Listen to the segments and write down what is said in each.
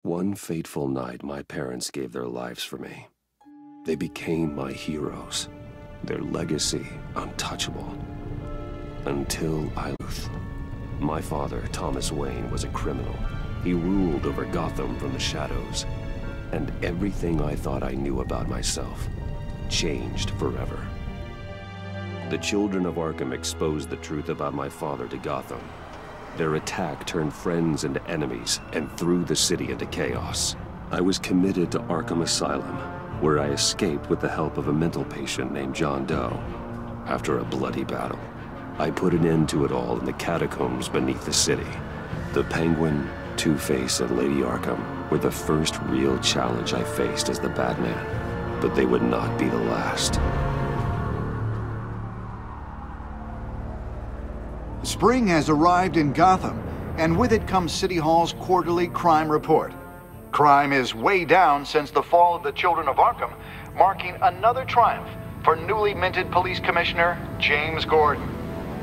One fateful night, my parents gave their lives for me. They became my heroes, their legacy untouchable. Until my father, Thomas Wayne, was a criminal. He ruled over Gotham from the shadows, and everything I thought I knew about myself changed forever. The children of Arkham exposed the truth about my father to Gotham. Their attack turned friends into enemies and threw the city into chaos. I was committed to Arkham Asylum, where I escaped with the help of a mental patient named John Doe. After a bloody battle, I put an end to it all in the catacombs beneath the city. The Penguin, Two-Face, and Lady Arkham were the first real challenge I faced as the Batman, but they would not be the last. Spring has arrived in Gotham, and with it comes City Hall's quarterly crime report. Crime is way down since the fall of the Children of Arkham, marking another triumph for newly minted Police Commissioner James Gordon.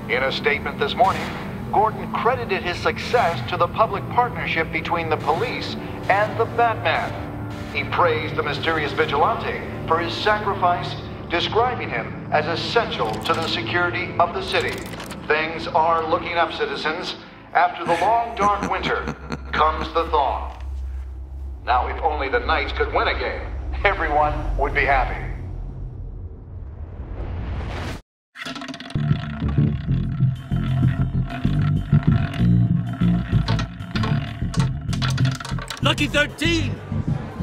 In a statement this morning, Gordon credited his success to the public partnership between the police and the Batman. He praised the mysterious vigilante for his sacrifice, describing him as essential to the security of the city. Things are looking up, citizens. After the long, dark winter comes the thaw. Now, if only the Knights could win a game, everyone would be happy. Lucky 13!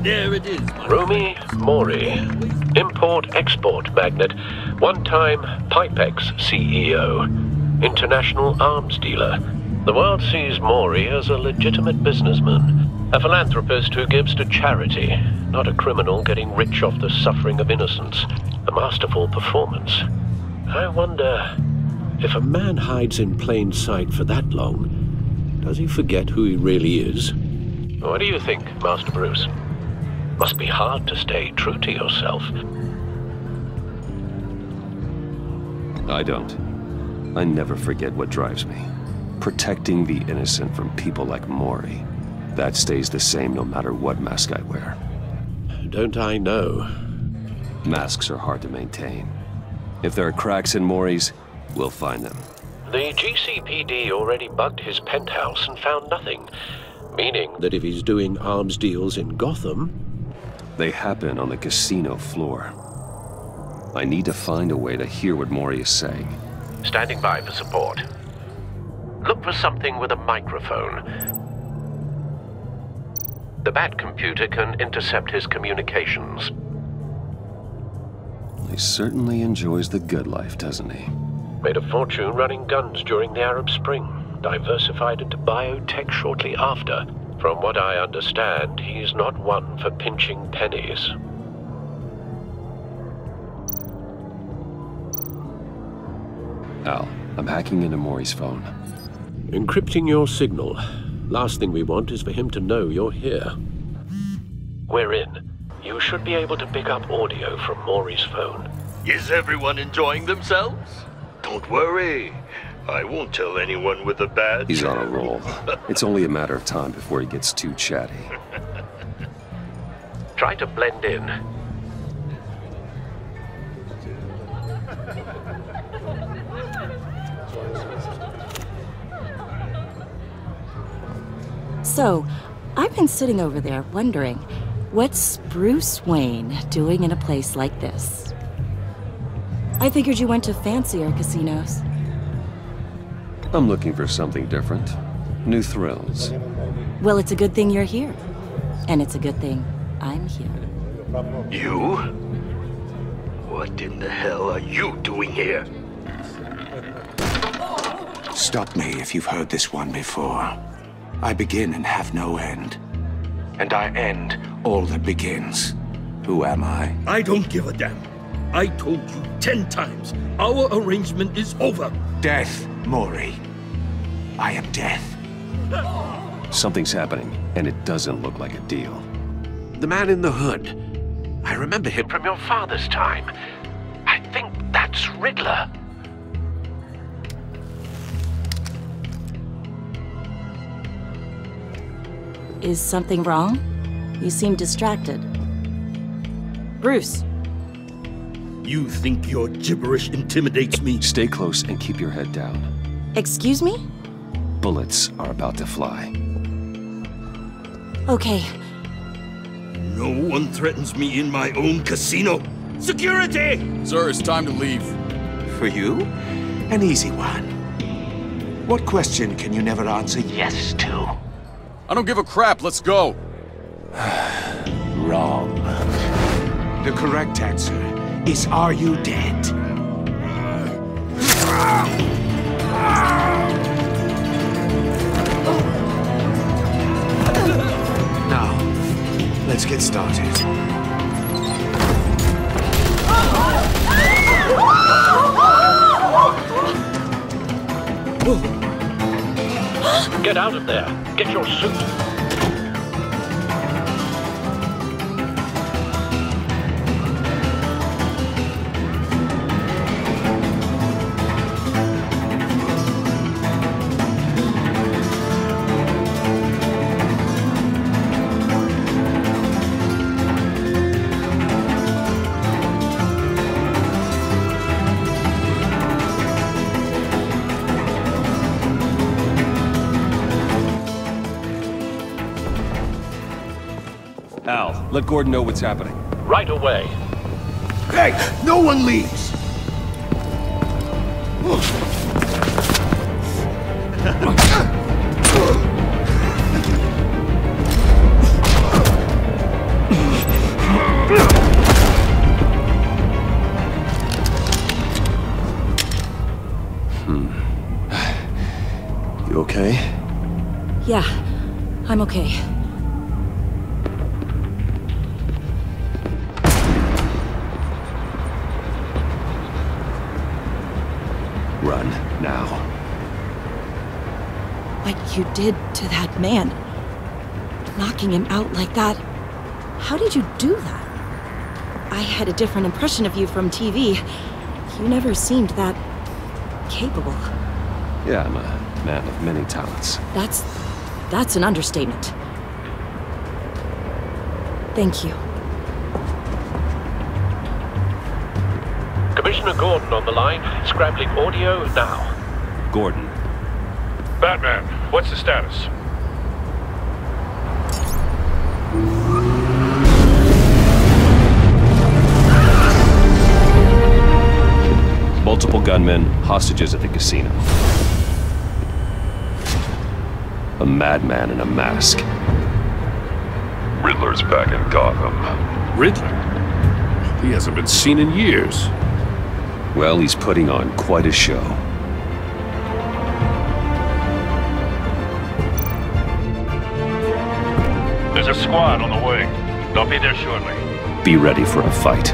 There it is. Romy Mori, import-export magnate, one-time Pipex CEO, international arms dealer. The world sees Mori as a legitimate businessman, a philanthropist who gives to charity, not a criminal getting rich off the suffering of innocence. A masterful performance. I wonder, if a man hides in plain sight for that long, does he forget who he really is? What do you think, Master Bruce? Must be hard to stay true to yourself. I don't. I never forget what drives me. Protecting the innocent from people like Mori. That stays the same no matter what mask I wear. Don't I know? Masks are hard to maintain. If there are cracks in Mori's, we'll find them. The GCPD already bugged his penthouse and found nothing. Meaning that if he's doing arms deals in Gotham... They happen on the casino floor. I need to find a way to hear what Mori is saying. Standing by for support. Look for something with a microphone. The Bat computer can intercept his communications. He certainly enjoys the good life, doesn't he? Made a fortune running guns during the Arab Spring. Diversified into biotech shortly after. From what I understand, he's not one for pinching pennies. Al, I'm hacking into Mori's phone. Encrypting your signal. Last thing we want is for him to know you're here. We're in. You should be able to pick up audio from Mori's phone. Is everyone enjoying themselves? Don't worry. I won't tell anyone with a badge. He's on a roll. It's only a matter of time before he gets too chatty. Try to blend in. So, I've been sitting over there wondering, what's Bruce Wayne doing in a place like this? I figured you went to fancier casinos. I'm looking for something different. New thrills. Well, it's a good thing you're here. And it's a good thing I'm here. You? What in the hell are you doing here? Stop me if you've heard this one before. I begin and have no end. And I end all that begins. Who am I? I don't give a damn. I told you 10 times. Our arrangement is over. Death, Mori. I am death. Something's happening, and it doesn't look like a deal. The man in the hood. I remember him from your father's time. I think that's Riddler. Is something wrong? You seem distracted. Bruce. You think your gibberish intimidates me? Stay close and keep your head down. Excuse me? Bullets are about to fly. Okay. No one threatens me in my own casino. Security! Sir, it's time to leave. For you, an easy one. What question can you never answer yes to? I don't give a crap, let's go. Wrong. The correct answer is, are you dead? Now, let's get started. Get out of there. Get your suit. Al, let Gordon know what's happening. Right away. Hey, no one leaves! You okay? Yeah, I'm okay. Run, now. What you did to that man. Knocking him out like that. How did you do that? I had a different impression of you from TV. You never seemed that capable. Yeah, I'm a man of many talents. That's an understatement. Thank you. Commissioner Gordon on the line. Scrambling audio now. Gordon. Batman, what's the status? Multiple gunmen, hostages at the casino. A madman in a mask. Riddler's back in Gotham. Riddler? He hasn't been seen in years. Well, he's putting on quite a show. There's a squad on the way. They'll be there shortly. Be ready for a fight.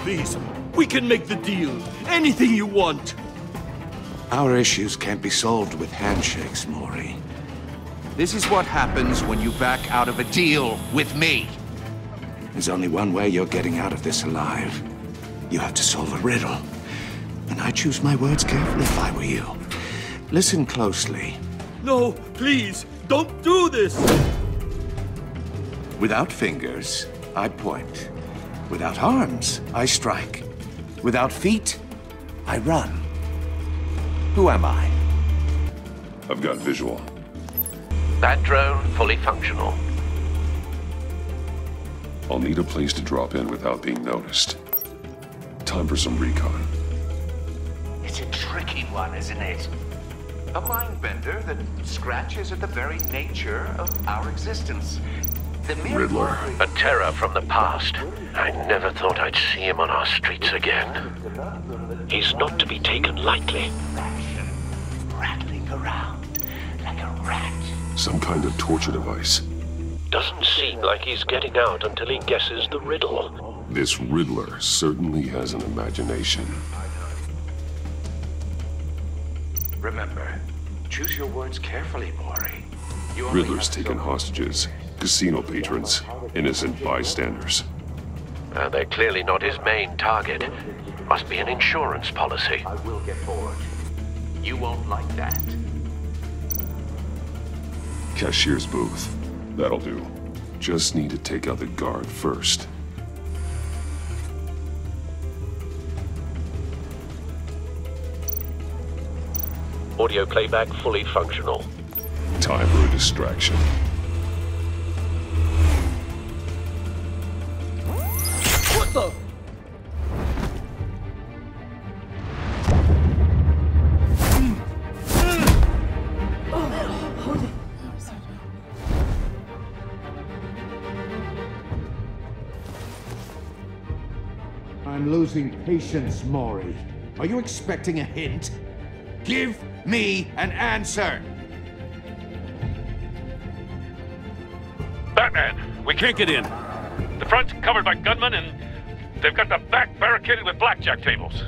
Please, we can make the deal. Anything you want. Our issues can't be solved with handshakes, Maury. This is what happens when you back out of a deal with me. There's only one way you're getting out of this alive. You have to solve a riddle. And I choose my words carefully if I were you. Listen closely. No, please, don't do this! Without fingers, I point. Without arms, I strike. Without feet, I run. Who am I? I've got visual. That drone fully functional. I'll need a place to drop in without being noticed. Time for some recon. It's a tricky one, isn't it? A mind bender that scratches at the very nature of our existence. Riddler. A terror from the past. I never thought I'd see him on our streets again. He's not to be taken lightly. Rattling around like a rat. Some kind of torture device. Doesn't seem like he's getting out until he guesses the riddle. This Riddler certainly has an imagination. Remember, choose your words carefully, Mori. Riddler's taken hostages, casino patrons, innocent bystanders. They're clearly not his main target. Must be an insurance policy. I will get bored. You won't like that. Cashier's booth. That'll do. Just need to take out the guard first. Audio playback fully functional. Time for a distraction. What the? I'm losing patience, Mori. Are you expecting a hint? Give me an answer! Batman, we can't get in. The front's covered by gunmen and they've got the back barricaded with blackjack tables.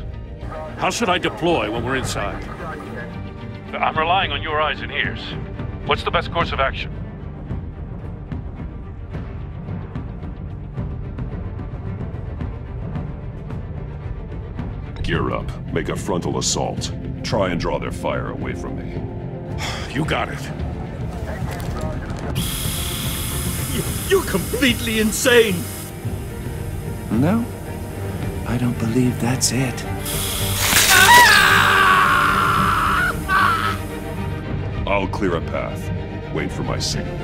How should I deploy when we're inside? I'm relying on your eyes and ears. What's the best course of action? Gear up. Make a frontal assault. Try and draw their fire away from me. You got it. You're completely insane! No, I don't believe that's it. I'll clear a path. Wait for my signal.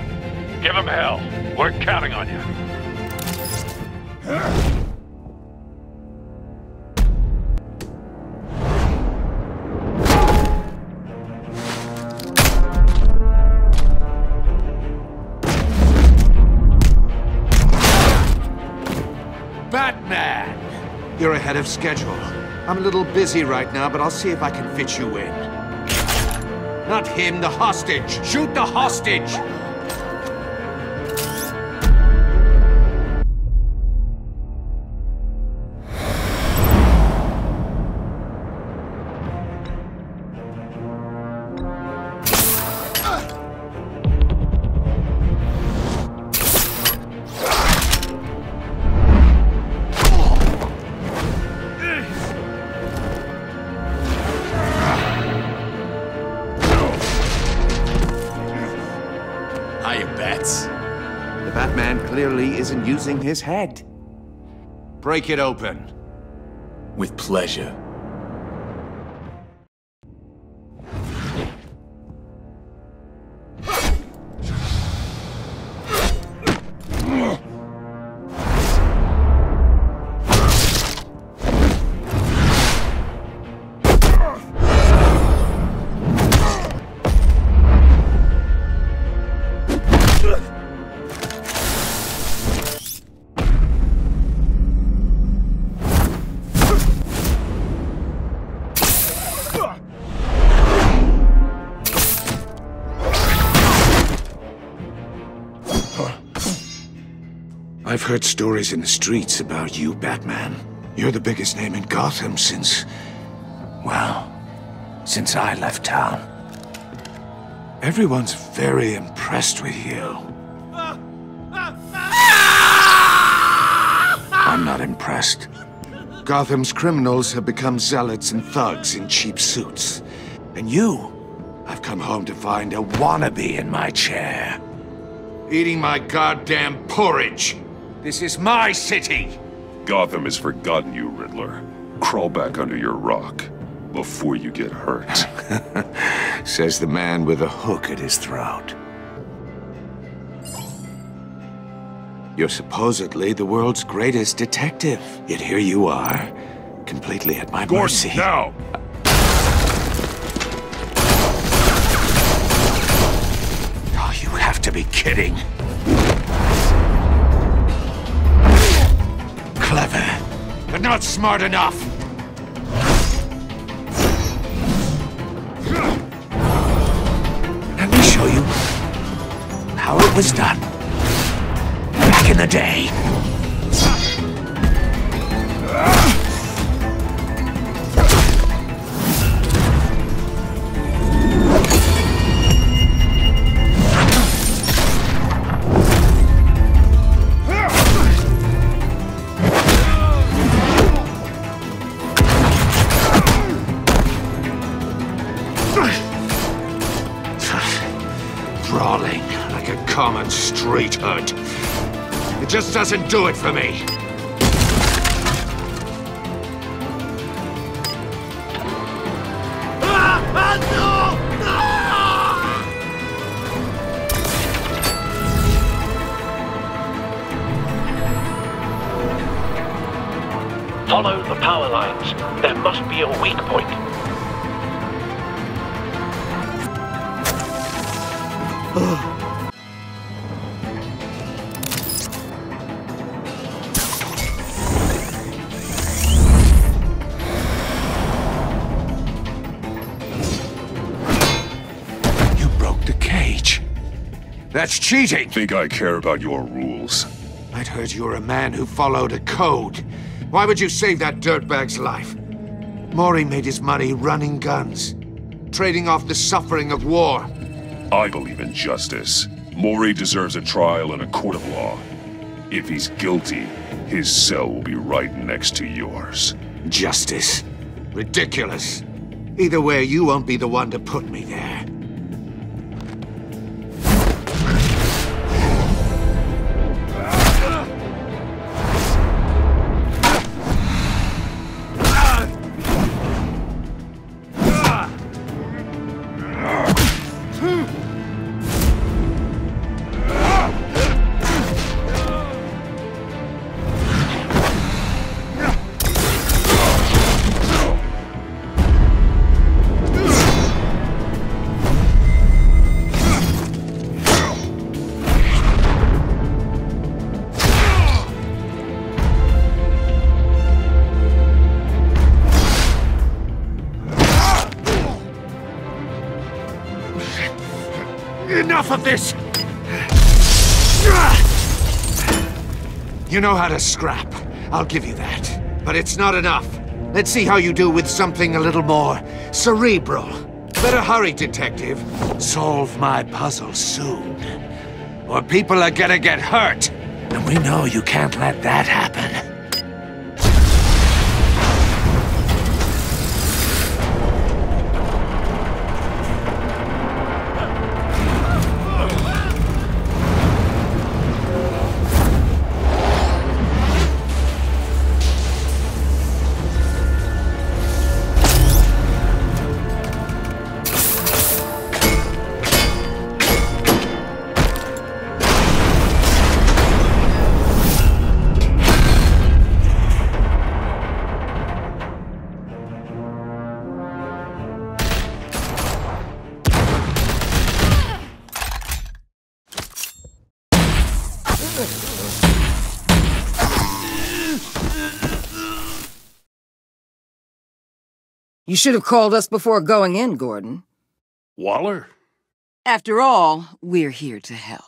Give him hell. We're counting on you. Batman! You're ahead of schedule. I'm a little busy right now, but I'll see if I can fit you in. Not him, the hostage! Shoot the hostage! The Batman clearly isn't using his head. Break it open. With pleasure. I've heard stories in the streets about you, Batman. You're the biggest name in Gotham since... well, since I left town. Everyone's very impressed with you. I'm not impressed. Gotham's criminals have become zealots and thugs in cheap suits. And you, I've come home to find a wannabe in my chair. Eating my goddamn porridge. This is my city! Gotham has forgotten you, Riddler. Crawl back under your rock before you get hurt. Says the man with a hook at his throat. You're supposedly the world's greatest detective. Yet here you are, completely at my mercy. Now! Oh, you have to be kidding. but not smart enough. Let me show you how it was done back in the day. Brawling like a common street hood. It just doesn't do it for me. Follow the power lines. There must be a weak point. You broke the cage. That's cheating! Think I care about your rules? I'd heard you were a man who followed a code. Why would you save that dirtbag's life? Mori made his money running guns, trading off the suffering of war. I believe in justice. Mori deserves a trial in a court of law. If he's guilty, his cell will be right next to yours. Justice? Ridiculous. Either way, you won't be the one to put me there. Enough of this! You know how to scrap. I'll give you that. But it's not enough. Let's see how you do with something a little more cerebral. Better hurry, detective. Solve my puzzle soon. Or people are gonna get hurt. And we know you can't let that happen. You should have called us before going in, Gordon. Waller? After all, we're here to help.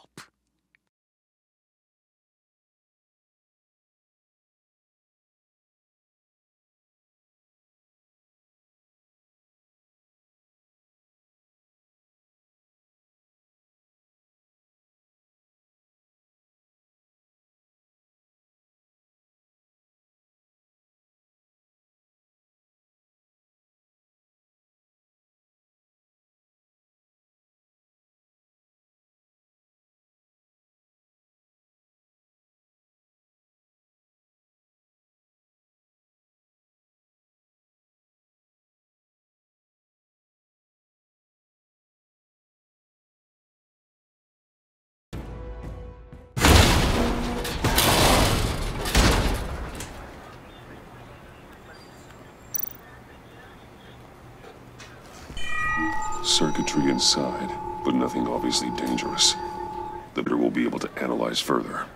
Circuitry inside, but nothing obviously dangerous. The better we'll be able to analyze further.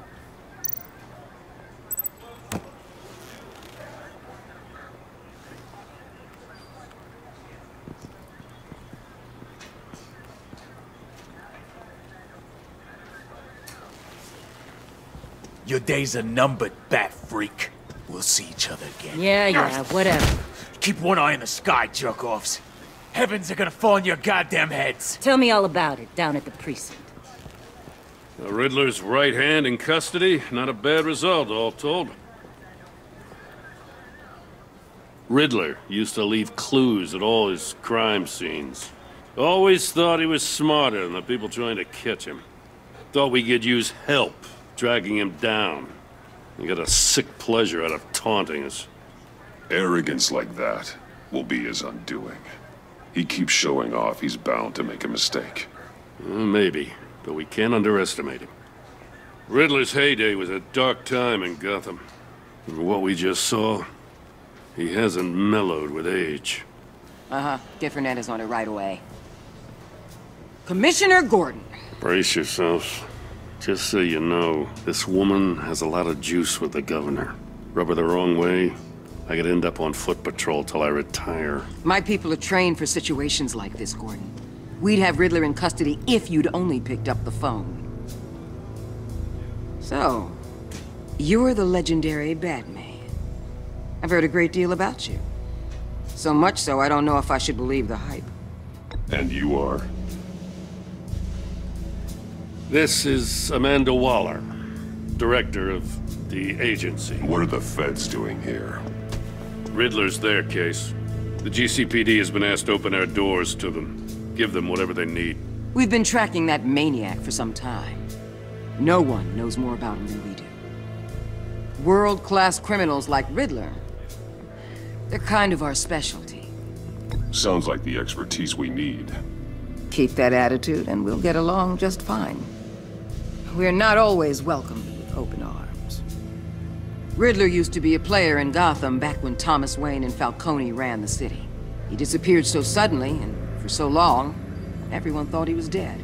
Your days are numbered, bat freak. We'll see each other again. Yeah, whatever. Keep one eye in the sky, jerk-offs. Heavens are gonna fall on your goddamn heads. Tell me all about it down at the precinct. The Riddler's right hand in custody. Not a bad result, all told. Riddler used to leave clues at all his crime scenes. Always thought he was smarter than the people trying to catch him. Thought we could use help, dragging him down. He got a sick pleasure out of taunting us. Arrogance like that will be his undoing. He keeps showing off, he's bound to make a mistake. Maybe, but we can't underestimate him. Riddler's heyday was a dark time in Gotham. And what we just saw, he hasn't mellowed with age. Get Fernandez on it right away. Commissioner Gordon. Brace yourselves. Just so you know, this woman has a lot of juice with the governor. Rub her the wrong way, I could end up on foot patrol till I retire. My people are trained for situations like this, Gordon. We'd have Riddler in custody if you'd only picked up the phone. So, you're the legendary Batman. I've heard a great deal about you. So much so, I don't know if I should believe the hype. And you are? This is Amanda Waller, director of the agency. What are the feds doing here? Riddler's their case. The GCPD has been asked to open our doors to them. Give them whatever they need. We've been tracking that maniac for some time. No one knows more about him than we do. World-class criminals like Riddler, they're kind of our specialty. Sounds like the expertise we need. Keep that attitude and we'll get along just fine. We're not always welcomed with open arms. Riddler used to be a player in Gotham back when Thomas Wayne and Falcone ran the city. He disappeared so suddenly and for so long, everyone thought he was dead.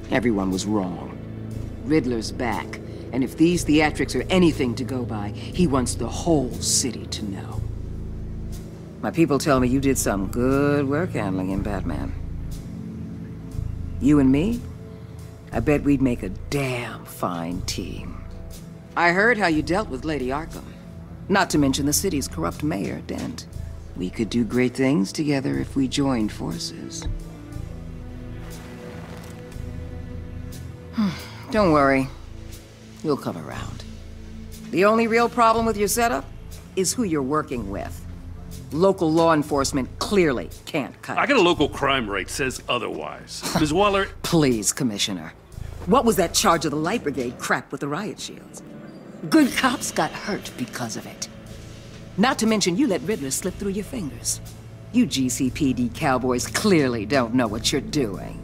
Everyone was wrong. Riddler's back, and if these theatrics are anything to go by, he wants the whole city to know. My people tell me you did some good work handling him, Batman. You and me? I bet we'd make a damn fine team. I heard how you dealt with Lady Arkham. Not to mention the city's corrupt mayor, Dent. We could do great things together if we joined forces. Don't worry. You'll come around. The only real problem with your setup is who you're working with. Local law enforcement clearly can't cut it. I got a local crime rate says otherwise. Ms. Waller... Please, Commissioner. What was that charge of the Light Brigade crap with the riot shields? Good cops got hurt because of it. Not to mention you let Riddler slip through your fingers. You GCPD cowboys clearly don't know what you're doing.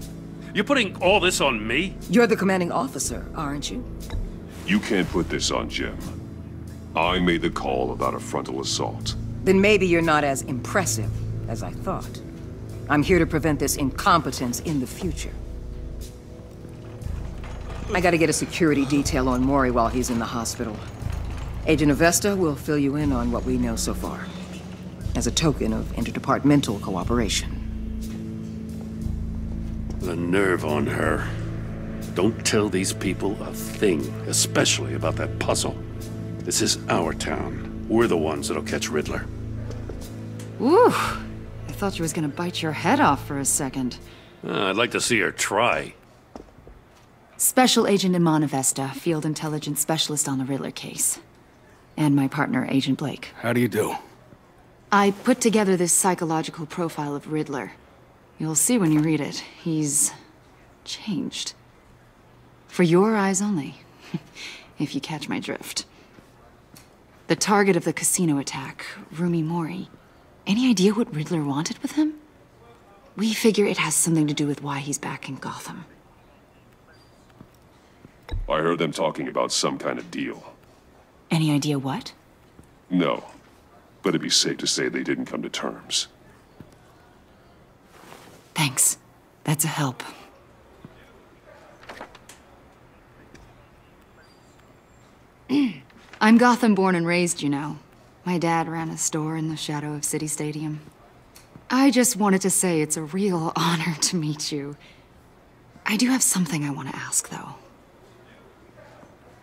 You're putting all this on me? You're the commanding officer, aren't you? You can't put this on Jim. I made the call about a frontal assault. Then maybe you're not as impressive as I thought. I'm here to prevent this incompetence in the future. I gotta get a security detail on Mori while he's in the hospital. Agent Avesta will fill you in on what we know so far, as a token of interdepartmental cooperation. The nerve on her. Don't tell these people a thing, especially about that puzzle. This is our town. We're the ones that'll catch Riddler. Ooh, I thought you was gonna bite your head off for a second. I'd like to see her try. Special Agent Iman Avesta, Field Intelligence Specialist on the Riddler case. And my partner, Agent Blake. How do you do? I put together this psychological profile of Riddler. You'll see when you read it. He's changed. For your eyes only, if you catch my drift. The target of the casino attack, Rumi Mori. Any idea what Riddler wanted with him? We figure it has something to do with why he's back in Gotham. I heard them talking about some kind of deal. Any idea what? No, but it'd be safe to say they didn't come to terms. Thanks. That's a help. I'm Gotham born and raised, you know. My dad ran a store in the shadow of City Stadium. I just wanted to say it's a real honor to meet you. I do have something I want to ask, though.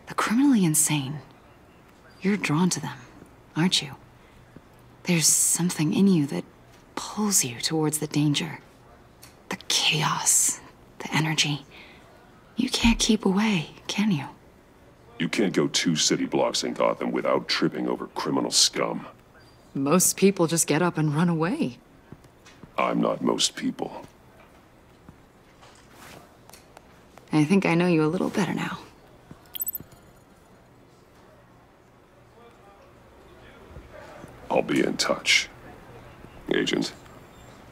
The criminally insane. You're drawn to them, aren't you? There's something in you that pulls you towards the danger. The chaos, the energy. You can't keep away, can you? You can't go 2 city blocks in Gotham without tripping over criminal scum. Most people just get up and run away. I'm not most people. I think I know you a little better now. I'll be in touch, Agent.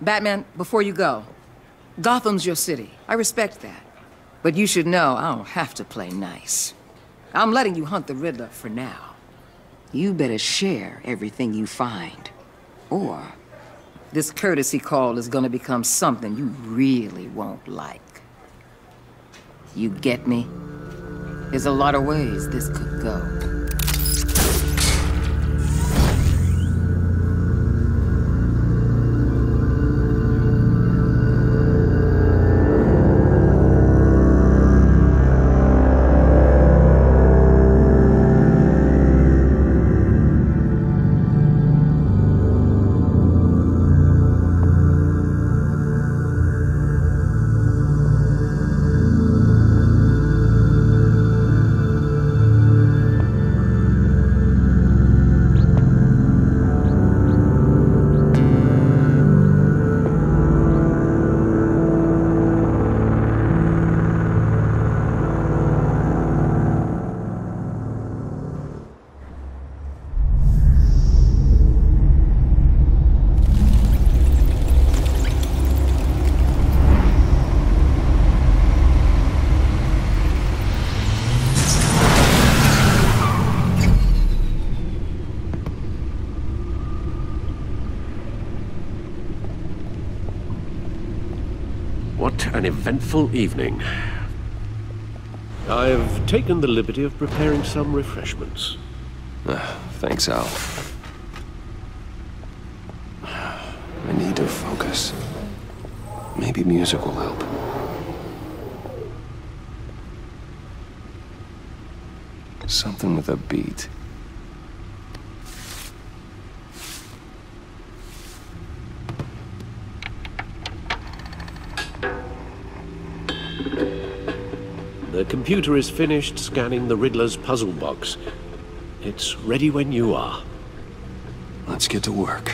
Batman, before you go, Gotham's your city. I respect that. But you should know I don't have to play nice. I'm letting you hunt the Riddler for now. You better share everything you find. Or this courtesy call is gonna become something you really won't like. You get me? There's a lot of ways this could go. What an eventful evening. I've taken the liberty of preparing some refreshments. Thanks, Al. I need to focus. Maybe music will help. Something with a beat. The computer is finished scanning the Riddler's puzzle box. It's ready when you are. Let's get to work.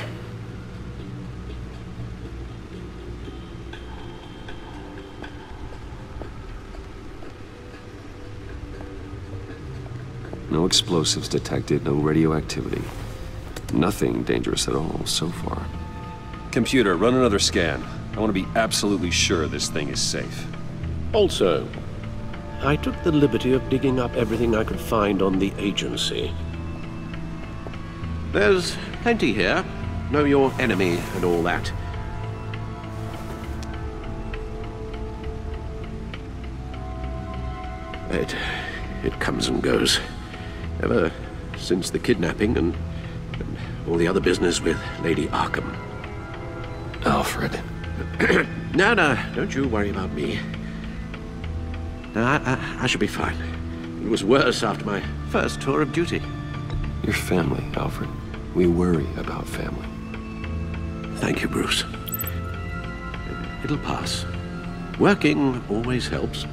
No explosives detected, no radioactivity. Nothing dangerous at all so far. Computer, run another scan. I want to be absolutely sure this thing is safe. Also, I took the liberty of digging up everything I could find on the agency. There's plenty here. Know your enemy and all that. It comes and goes. Ever since the kidnapping and all the other business with Lady Arkham. Alfred. No, don't you worry about me. No, I should be fine. It was worse after my first tour of duty. Your family, Alfred. We worry about family. Thank you, Bruce. It'll pass. Working always helps.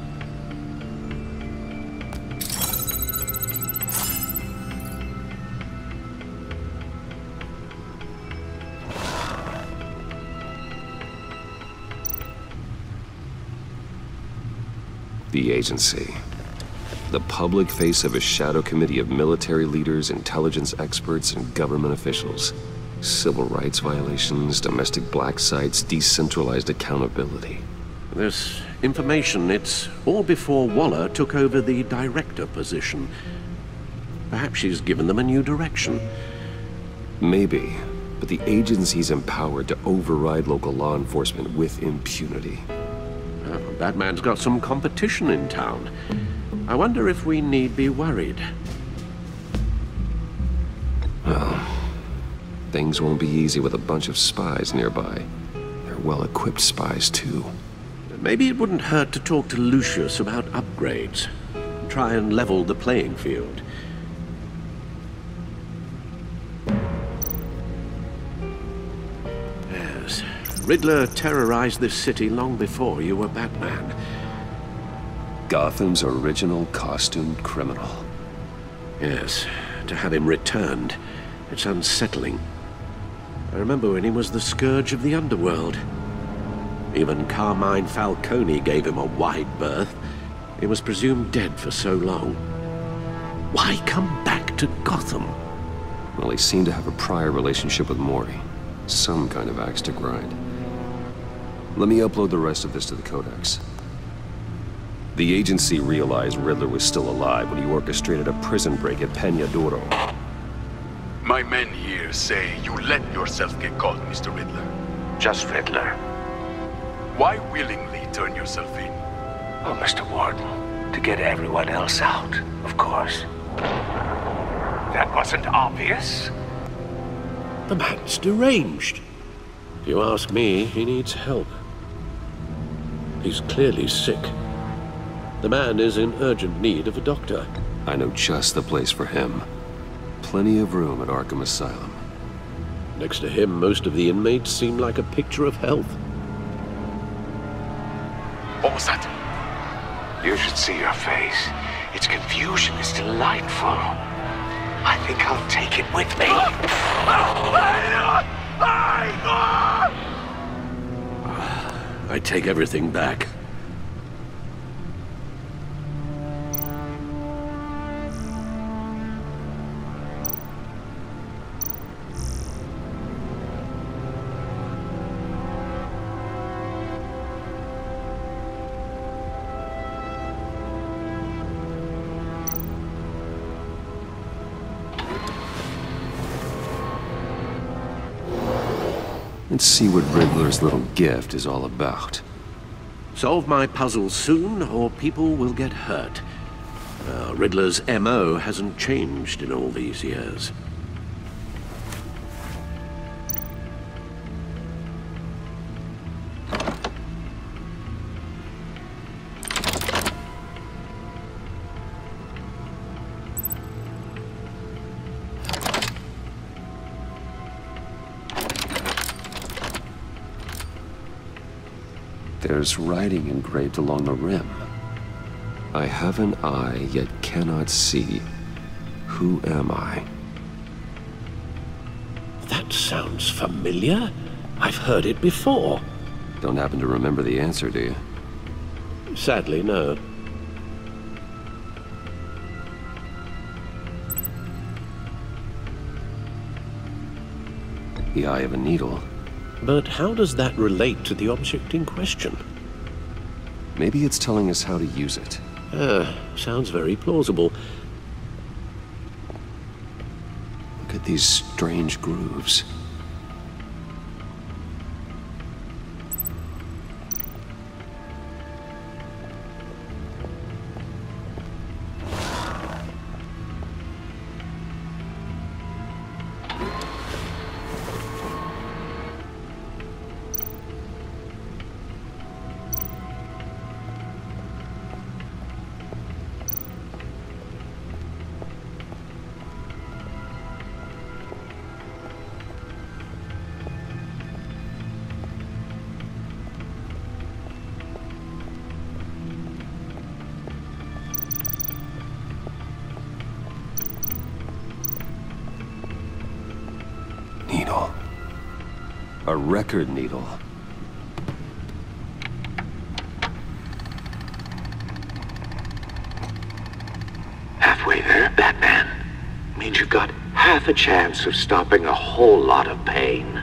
The agency. The public face of a shadow committee of military leaders, intelligence experts, and government officials. Civil rights violations, domestic black sites, decentralized accountability. This information, it's all before Waller took over the director position. Perhaps she's given them a new direction. Maybe, but the agency's empowered to override local law enforcement with impunity. Batman's got some competition in town. I wonder if we need be worried. Well, things won't be easy with a bunch of spies nearby. They're well-equipped spies, too. Maybe it wouldn't hurt to talk to Lucius about upgrades. try and level the playing field. Yes, Riddler terrorized this city long before you were Batman. Gotham's original costumed criminal. Yes, to have him returned, it's unsettling. I remember when he was the scourge of the underworld. Even Carmine Falcone gave him a wide berth. He was presumed dead for so long. Why come back to Gotham? Well, he seemed to have a prior relationship with Mori. Some kind of axe to grind. Let me upload the rest of this to the Codex. The agency realized Riddler was still alive when he orchestrated a prison break at Peña Duro. My men here say you let yourself get caught, Mr. Riddler. Just Riddler. Why willingly turn yourself in? Oh, Mr. Warden, to get everyone else out, of course. That wasn't obvious. The man's deranged. If you ask me, he needs help. He's clearly sick. The man is in urgent need of a doctor. I know just the place for him. Plenty of room at Arkham Asylum. Next to him, most of the inmates seem like a picture of health. What was that? You should see your face. Its confusion is delightful. I think I'll take it with me. I take everything back. Let's see what Riddler's little gift is all about. Solve my puzzle soon, or people will get hurt. Riddler's MO hasn't changed in all these years. There's writing engraved along the rim. I have an eye, yet cannot see. Who am I? That sounds familiar. I've heard it before. Don't happen to remember the answer, do you? Sadly, no. The eye of a needle. But how does that relate to the object in question? Maybe it's telling us how to use it. Sounds very plausible. Look at these strange grooves. Needle. A record needle. Halfway there, Batman. Means you've got half a chance of stopping a whole lot of pain.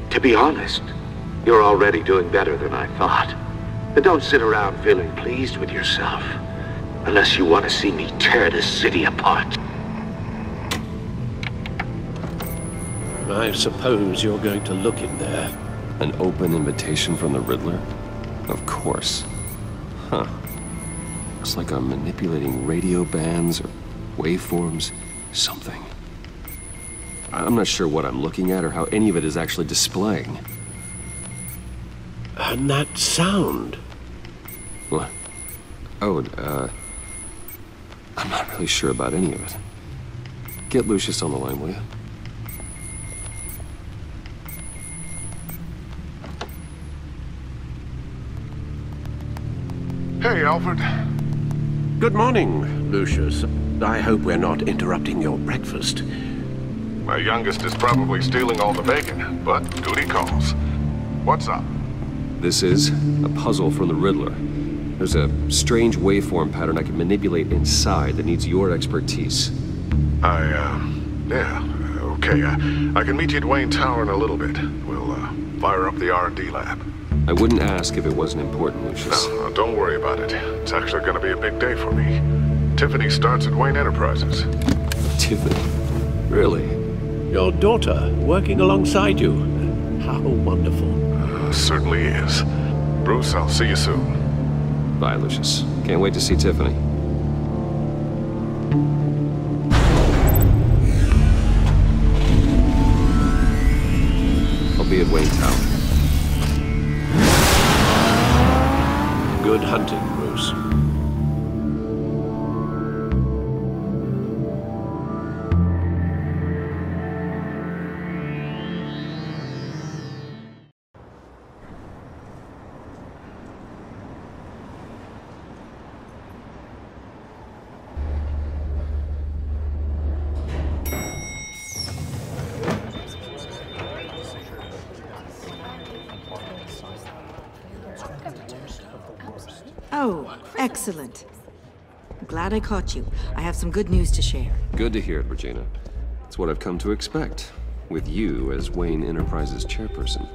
To be honest, you're already doing better than I thought. But don't sit around feeling pleased with yourself. Unless you want to see me tear this city apart. I suppose you're going to look in there. An open invitation from the Riddler? Of course. Huh. Looks like I'm manipulating radio bands or waveforms. Something. I'm not sure what I'm looking at or how any of it is actually displaying. And that sound. What? Oh, I'm not really sure about any of it. Get Lucius on the line, will you? Hey, Alfred. Good morning, Lucius. I hope we're not interrupting your breakfast. My youngest is probably stealing all the bacon, but duty calls. What's up? This is a puzzle from the Riddler. There's a strange waveform pattern I can manipulate inside that needs your expertise. Yeah, okay. I can meet you at Wayne Tower in a little bit. We'll, fire up the R&D lab. I wouldn't ask if it wasn't important, Lucius. No, don't worry about it. It's actually gonna be a big day for me. Tiffany starts at Wayne Enterprises. Tiffany? Really? Your daughter working alongside you. How wonderful. Certainly is. Bruce, I'll see you soon. Bye, Lucius. Can't wait to see Tiffany. I'll be at Wayne Tower. Good hunting, Bruce. Oh, excellent. I'm glad I caught you. I have some good news to share. Good to hear it, Regina. It's what I've come to expect, with you as Wayne Enterprises chairperson.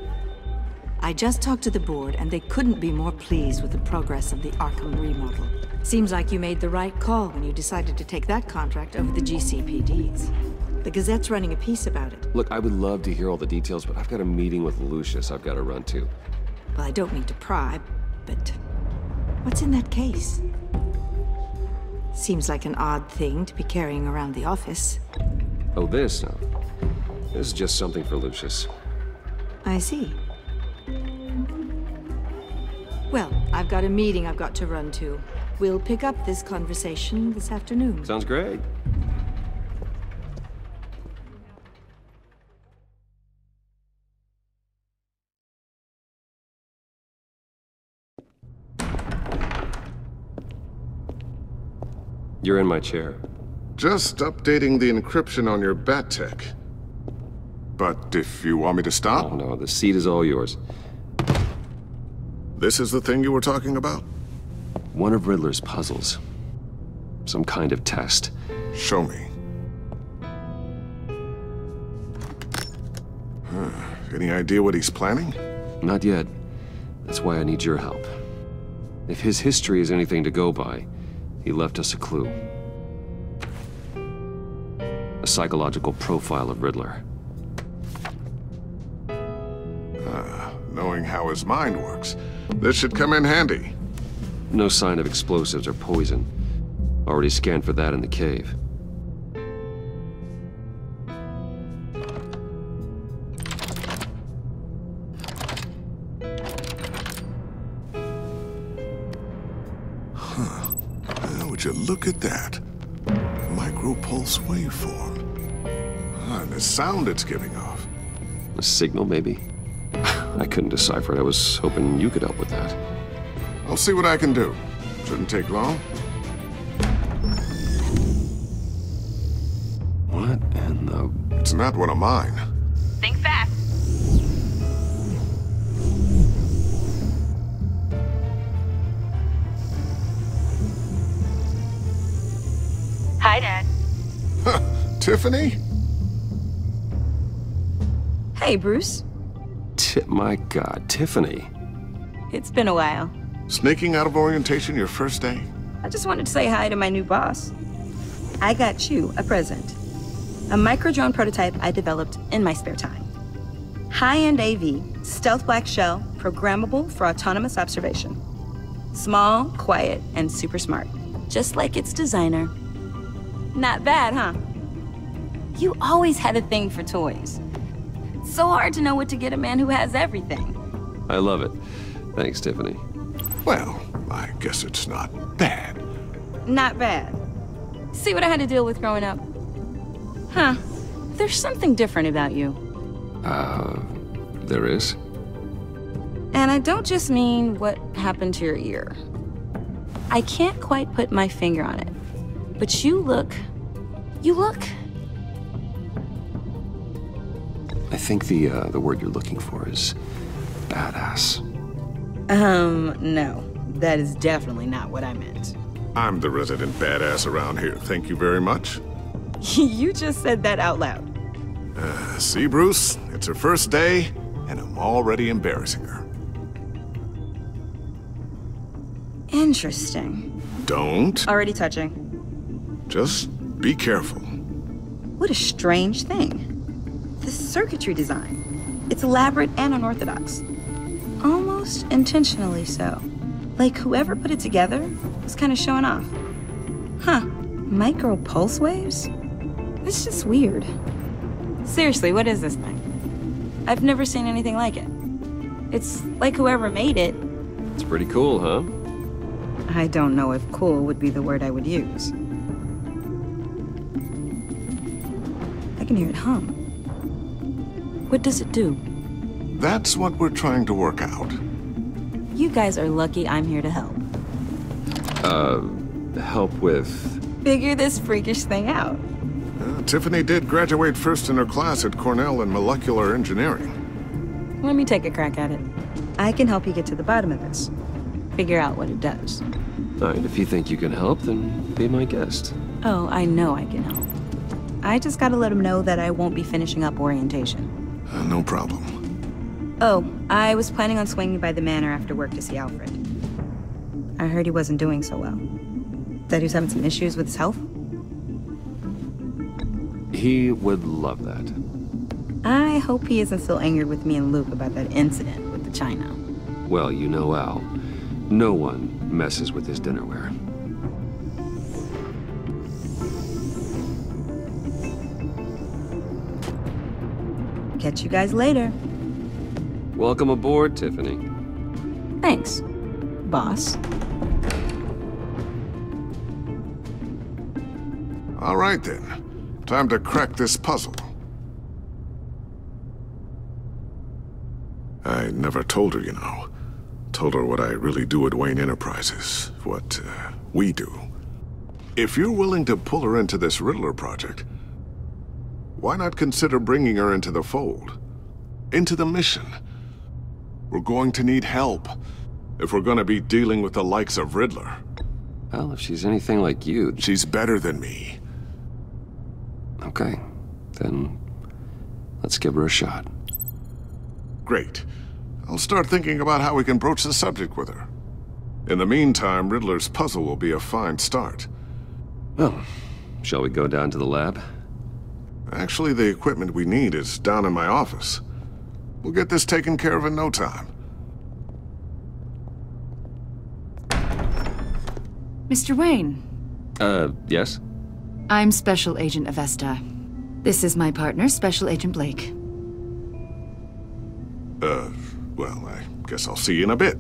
I just talked to the board, and they couldn't be more pleased with the progress of the Arkham remodel. Seems like you made the right call when you decided to take that contract over the GCPD's. The Gazette's running a piece about it. Look, I would love to hear all the details, but I've got a meeting with Lucius I've got to run to. Well, I don't mean to pry, but what's in that case? Seems like an odd thing to be carrying around the office. Oh, this? No. This is just something for Lucius. I see. Well, I've got a meeting I've got to run to. We'll pick up this conversation this afternoon. Sounds great. You're in my chair. Just updating the encryption on your Bat-Tech. But if you want me to stop? Oh, no, the seat is all yours. This is the thing you were talking about? One of Riddler's puzzles. Some kind of test. Show me. Any idea what he's planning? Not yet. That's why I need your help. If his history is anything to go by, he left us a clue. A psychological profile of Riddler. Knowing how his mind works, this should come in handy. No sign of explosives or poison. Already scanned for that in the cave. Would you look at that? Micropulse waveform. And the sound it's giving off. A signal, maybe? I couldn't decipher it. I was hoping you could help with that. I'll see what I can do. Shouldn't take long. What in the... It's not one of mine. Think fast. Hi, Dad. Huh, Tiffany? Hey, Bruce. My God, Tiffany. It's been a while. Sneaking out of orientation your first day? I just wanted to say hi to my new boss. I got you a present. A micro-drone prototype I developed in my spare time. High-end AV, stealth black shell, programmable for autonomous observation. Small, quiet, and super smart. Just like its designer. Not bad, huh? You always had a thing for toys. It's so hard to know what to get a man who has everything. I love it. Thanks, Tiffany. Well, I guess it's not bad. Not bad. See what I had to deal with growing up? Huh. There's something different about you. There is? And I don't just mean what happened to your ear. I can't quite put my finger on it. But you look... I think the word you're looking for is badass. No. That is definitely not what I meant. I'm the resident badass around here. Thank you very much. You just said that out loud. See, Bruce? It's her first day, and I'm already embarrassing her. Interesting. Don't. Already touching. Just be careful. What a strange thing. The circuitry design. It's elaborate and unorthodox. Almost intentionally so. Like whoever put it together was kind of showing off. Huh. Micro pulse waves? It's just weird. Seriously, what is this thing? I've never seen anything like it. It's like whoever made it. It's pretty cool, huh? I don't know if cool would be the word I would use. I can hear it hum. What does it do? That's what we're trying to work out. You guys are lucky I'm here to help. Help with... Figure this freakish thing out. Tiffany did graduate first in her class at Cornell in molecular engineering. Let me take a crack at it. I can help you get to the bottom of this. Figure out what it does. All right, if you think you can help, then be my guest. Oh, I know I can help. I just gotta let him know that I won't be finishing up orientation. No problem. Oh, I was planning on swinging by the manor after work to see Alfred. I heard he wasn't doing so well. That he was having some issues with his health? He would love that. I hope he isn't still angered with me and Luke about that incident with the china. Well, you know Al. No one messes with his dinnerware. Catch you guys later. Welcome aboard, Tiffany. Thanks, boss. All right, then. Time to crack this puzzle. I never told her, you know. Told her what I really do at Wayne Enterprises. What, we do. If you're willing to pull her into this Riddler project, why not consider bringing her into the fold? Into the mission? We're going to need help if we're going to be dealing with the likes of Riddler. Well, if she's anything like you... She's better than me. Okay, then let's give her a shot. Great. I'll start thinking about how we can broach the subject with her. In the meantime, Riddler's puzzle will be a fine start. Well, shall we go down to the lab? Actually, the equipment we need is down in my office. We'll get this taken care of in no time. Mr. Wayne. Yes? I'm Special Agent Avesta. This is my partner, Special Agent Blake. Well, I guess I'll see you in a bit.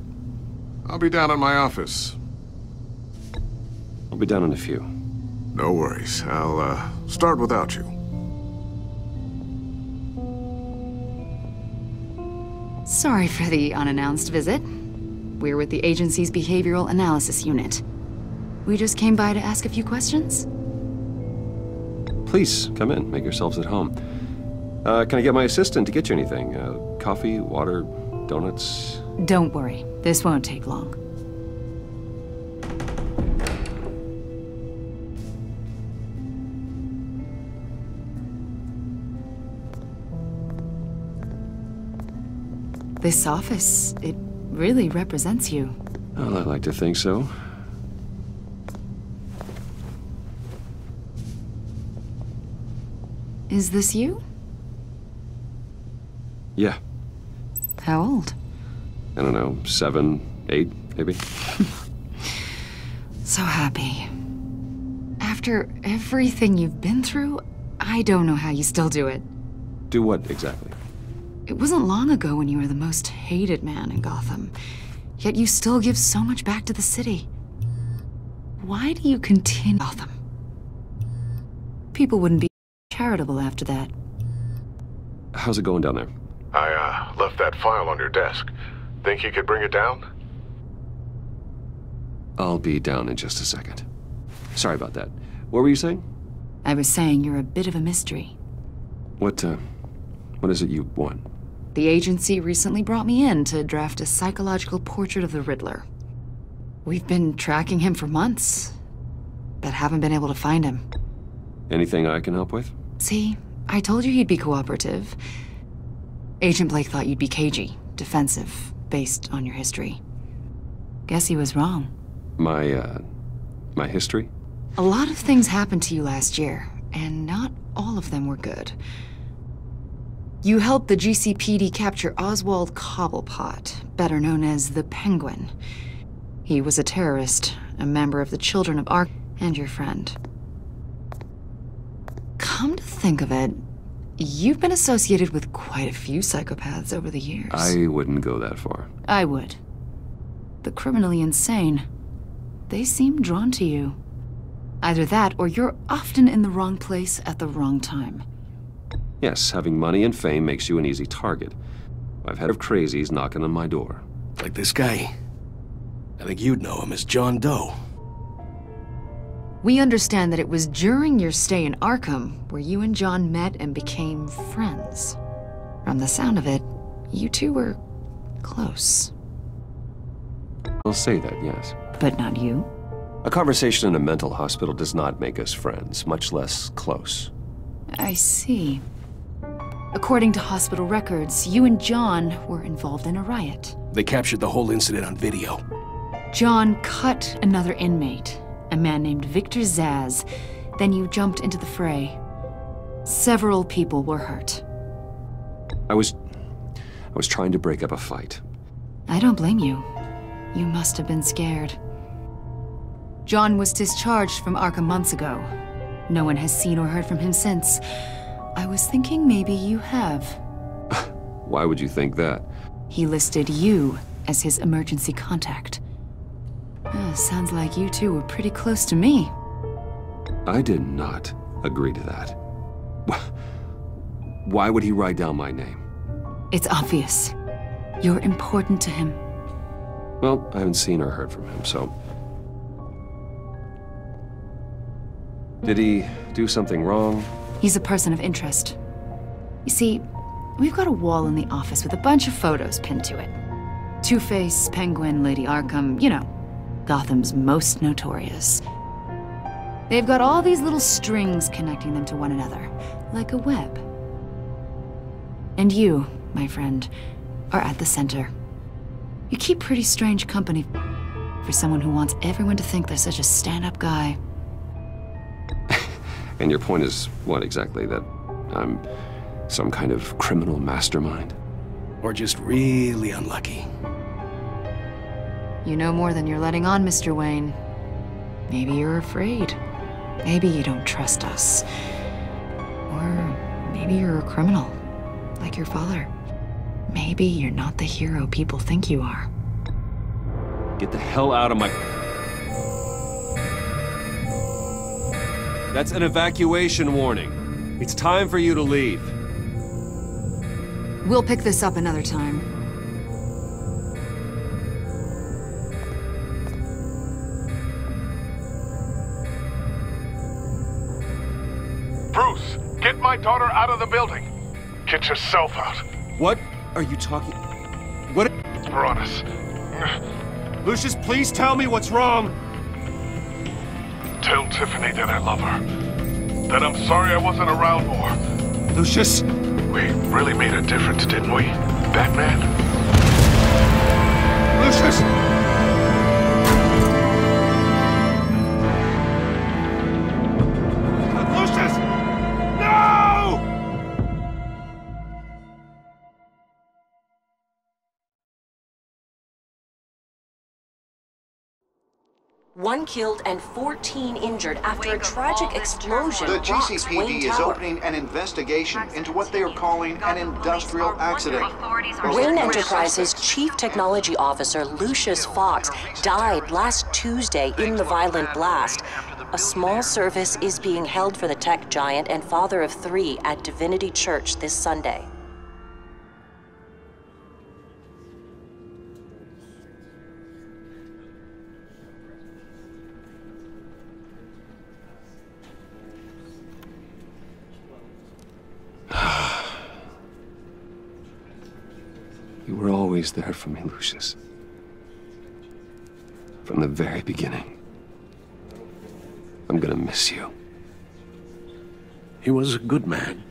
I'll be down in my office. I'll be down in a few. No worries. I'll, start without you. Sorry for the unannounced visit. We're with the agency's Behavioral Analysis Unit. We just came by to ask a few questions. Please, come in. Make yourselves at home. Can I get my assistant to get you anything? Coffee, water, donuts? Don't worry. This won't take long. This office, it really represents you. Well, I like to think so. Is this you? Yeah. How old? I don't know, 7, 8, maybe? So happy. After everything you've been through, I don't know how you still do it. Do what, exactly? It wasn't long ago when you were the most hated man in Gotham, yet you still give so much back to the city. Why do you continue Gotham? people wouldn't be charitable after that. How's it going down there? I left that file on your desk. Think you could bring it down? I'll be down in just a second. Sorry about that. What were you saying? I was saying you're a bit of a mystery. What is it you want? The agency recently brought me in to draft a psychological portrait of the Riddler. We've been tracking him for months, but haven't been able to find him. Anything I can help with? See, I told you he'd be cooperative. Agent Blake thought you'd be cagey, defensive, based on your history. Guess he was wrong. My history? A lot of things happened to you last year, and not all of them were good. You helped the GCPD capture Oswald Cobblepot, better known as the Penguin. He was a terrorist, a member of the Children of Arkham, and your friend. Come to think of it, you've been associated with quite a few psychopaths over the years. I wouldn't go that far. I would. The criminally insane. They seem drawn to you. Either that, or you're often in the wrong place at the wrong time. Yes, having money and fame makes you an easy target. I've had crazies knocking on my door. Like this guy. I think you'd know him as John Doe. We understand that it was during your stay in Arkham where you and John met and became friends. From the sound of it, you two were close. I'll say that, yes. But not you? A conversation in a mental hospital does not make us friends, much less close. I see. According to hospital records, you and John were involved in a riot. They captured the whole incident on video. John cut another inmate, a man named Victor Zsasz. Then you jumped into the fray. Several people were hurt. I was trying to break up a fight. I don't blame you. You must have been scared. John was discharged from Arkham months ago. No one has seen or heard from him since. I was thinking maybe you have. Why would you think that? He listed you as his emergency contact. Sounds like you two were pretty close to me. I did not agree to that. Why would he write down my name? It's obvious. You're important to him. Well, I haven't seen or heard from him, so... Did he do something wrong? He's a person of interest. You see, we've got a wall in the office with a bunch of photos pinned to it. Two-Face, Penguin, Lady Arkham, you know, Gotham's most notorious. They've got all these little strings connecting them to one another, like a web. And you, my friend, are at the center. You keep pretty strange company for someone who wants everyone to think they're such a stand-up guy. And your point is what exactly? That I'm some kind of criminal mastermind? Or just really unlucky? You know more than you're letting on, Mr. Wayne. Maybe you're afraid. Maybe you don't trust us. Or maybe you're a criminal, like your father. Maybe you're not the hero people think you are. Get the hell out of my... That's an evacuation warning. It's time for you to leave. We'll pick this up another time. Bruce, get my daughter out of the building. Get yourself out. What are you talking... What... Veronis. Lucius, please tell me what's wrong. Tell Tiffany that I love her. That I'm sorry I wasn't around more. Lucius! We really made a difference, didn't we, Batman? Lucius! Lucius! No! 1 killed and 14 injured after a tragic explosion The rocks Wayne GCPD is Tower. opening an investigation into what they are calling an industrial accident. Wayne Enterprises' Chief Technology Officer, Lucius Fox, died last Tuesday in the violent blast. A small service is being held for the tech giant and father of 3 at Divinity Church this Sunday. You were always there for me, Lucius. From the very beginning. I'm gonna miss you. He was a good man.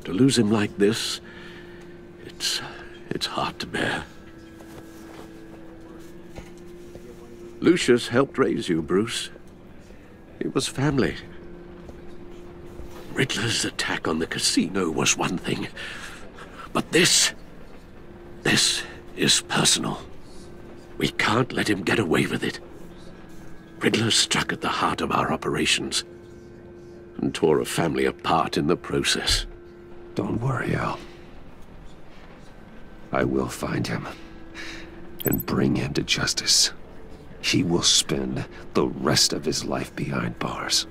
To lose him like this, it's hard to bear. Lucius helped raise you, Bruce. It was family. Riddler's attack on the casino was one thing, but this is personal. We can't let him get away with it. Riddler struck at the heart of our operations and tore a family apart in the process. Don't worry, Al. I will find him and bring him to justice. He will spend the rest of his life behind bars.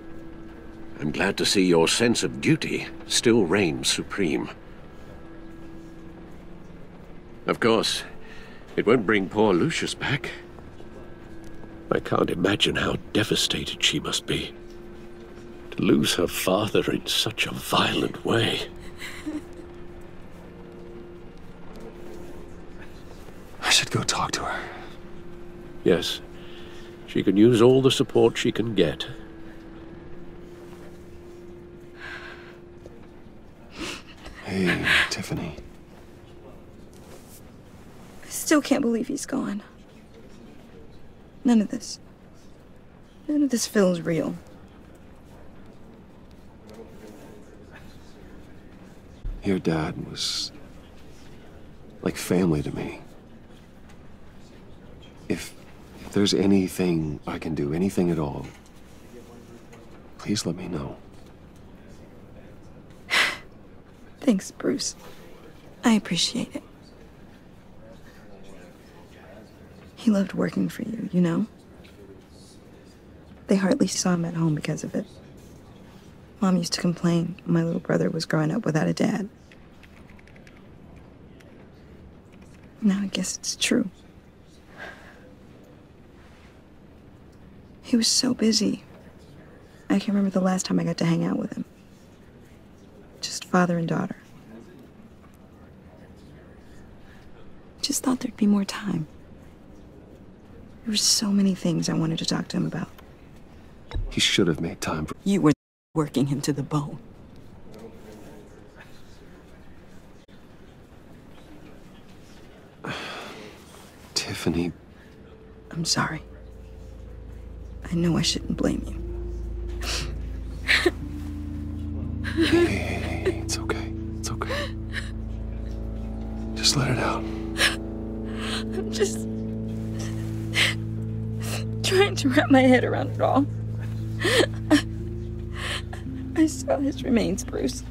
I'm glad to see your sense of duty still reigns supreme. Of course, it won't bring poor Lucius back. I can't imagine how devastated she must be. To lose her father in such a violent way. I should go talk to her. Yes, she can use all the support she can get. Hey, Tiffany. I still can't believe he's gone. None of this feels real. Your dad was like family to me. If there's anything I can do, anything at all, please let me know. Thanks, Bruce. I appreciate it. He loved working for you, you know? They hardly saw him at home because of it. Mom used to complain my little brother was growing up without a dad. Now I guess it's true. He was so busy. I can't remember the last time I got to hang out with him. Just father and daughter. Just thought there'd be more time. There were so many things I wanted to talk to him about. He should have made time for... You were working him to the bone. Tiffany... I'm sorry. I know I shouldn't blame you. Hey, it's okay. It's okay. Just let it out. I'm just trying to wrap my head around it all. I saw his remains, Bruce.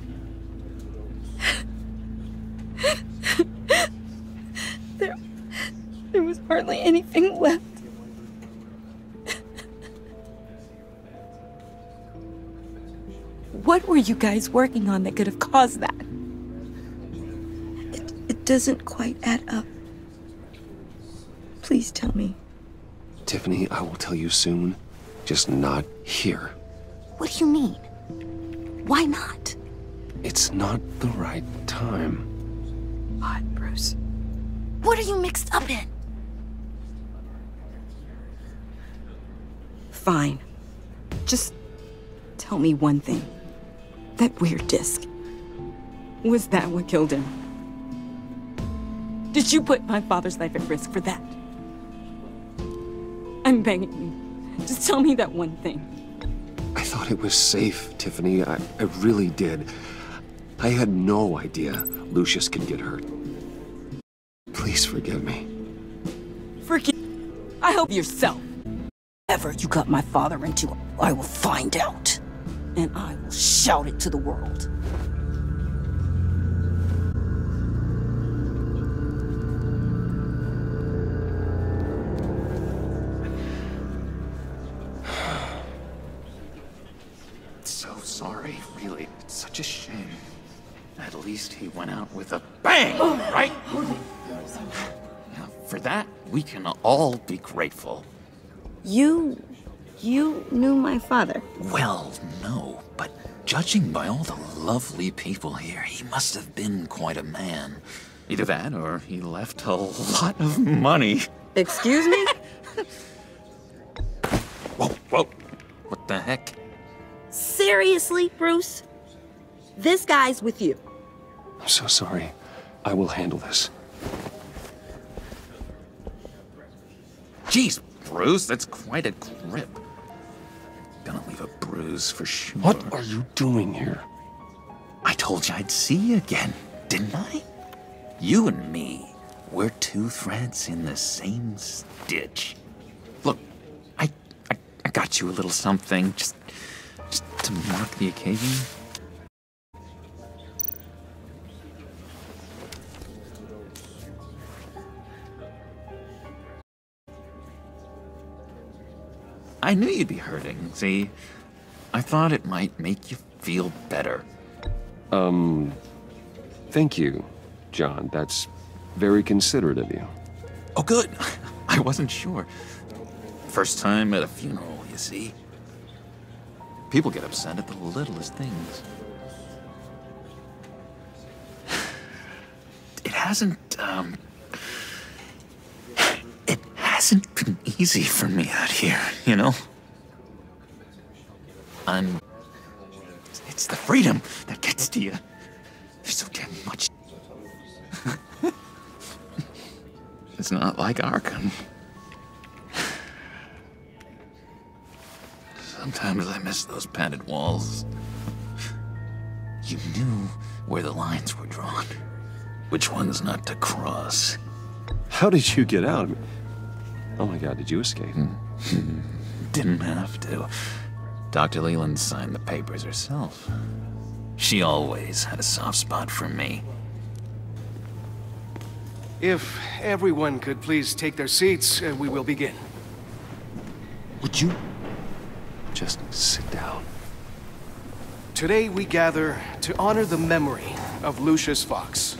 There was hardly anything left. What were you guys working on that could have caused that? It doesn't quite add up. Please tell me. Tiffany, I will tell you soon. Just not here. What do you mean? Why not? It's not the right time. What, Bruce? What are you mixed up in? Fine. Just tell me one thing. That weird disc. Was that what killed him? Did you put my father's life at risk for that? I'm begging you. Just tell me that one thing. I thought it was safe, Tiffany. I really did. I had no idea Lucius could get hurt. Please forgive me. Forgive? I hope yourself. Whatever you got my father into, I will find out. And I will shout it to the world. So sorry, really. It's such a shame. At least he went out with a bang, right? Now, for that, we can all be grateful. You knew my father? Well, no, but judging by all the lovely people here, he must have been quite a man. Either that, or he left a lot of money. Excuse me? Whoa. What the heck? Seriously, Bruce? This guy's with you. I'm so sorry. I will handle this. Jeez, Bruce, that's quite a grip. Gonna leave a bruise for sure. What are you doing here? I told you I'd see you again, didn't I? You and me, we're two threads in the same stitch. Look, I got you a little something, just to mark the occasion. I knew you'd be hurting, see? I thought it might make you feel better. Thank you, John. That's very considerate of you. Oh, good. I wasn't sure. First time at a funeral, you see? People get upset at the littlest things. It hasn't been easy for me out here, you know? It's the freedom that gets to you. There's so damn much. It's not like Arkham. Sometimes I miss those padded walls. You knew where the lines were drawn. Which ones not to cross. How did you get out? Oh my God, did you escape? Didn't have to. Dr. Leland signed the papers herself. She always had a soft spot for me. If everyone could please take their seats, we will begin. Would you just sit down? Today we gather to honor the memory of Lucius Fox.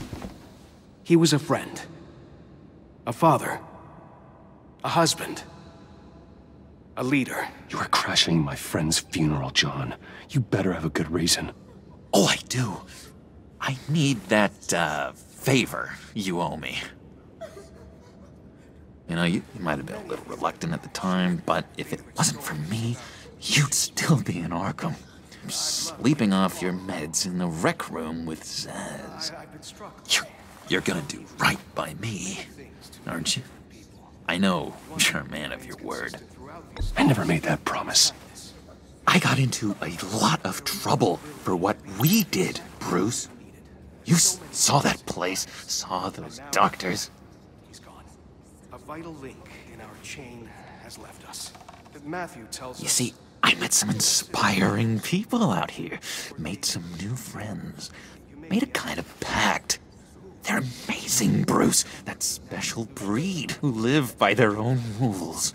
He was a friend, a father, a husband, a leader. You are crashing my friend's funeral, John. You better have a good reason. Oh, I do. I need that, favor you owe me. You know, you might have been a little reluctant at the time, but if it wasn't for me, you'd still be in Arkham. Sleeping off your meds in the rec room with Zsasz. You're gonna do right by me, aren't you? I know you're a man of your word. I never made that promise. I got into a lot of trouble for what we did, Bruce. You saw that place, saw those doctors. He's gone. A vital link in our chain has left us. Matthew tells us... You see, I met some inspiring people out here. Made some new friends. Made a kind of pact. They're amazing, Bruce. That special breed who live by their own rules.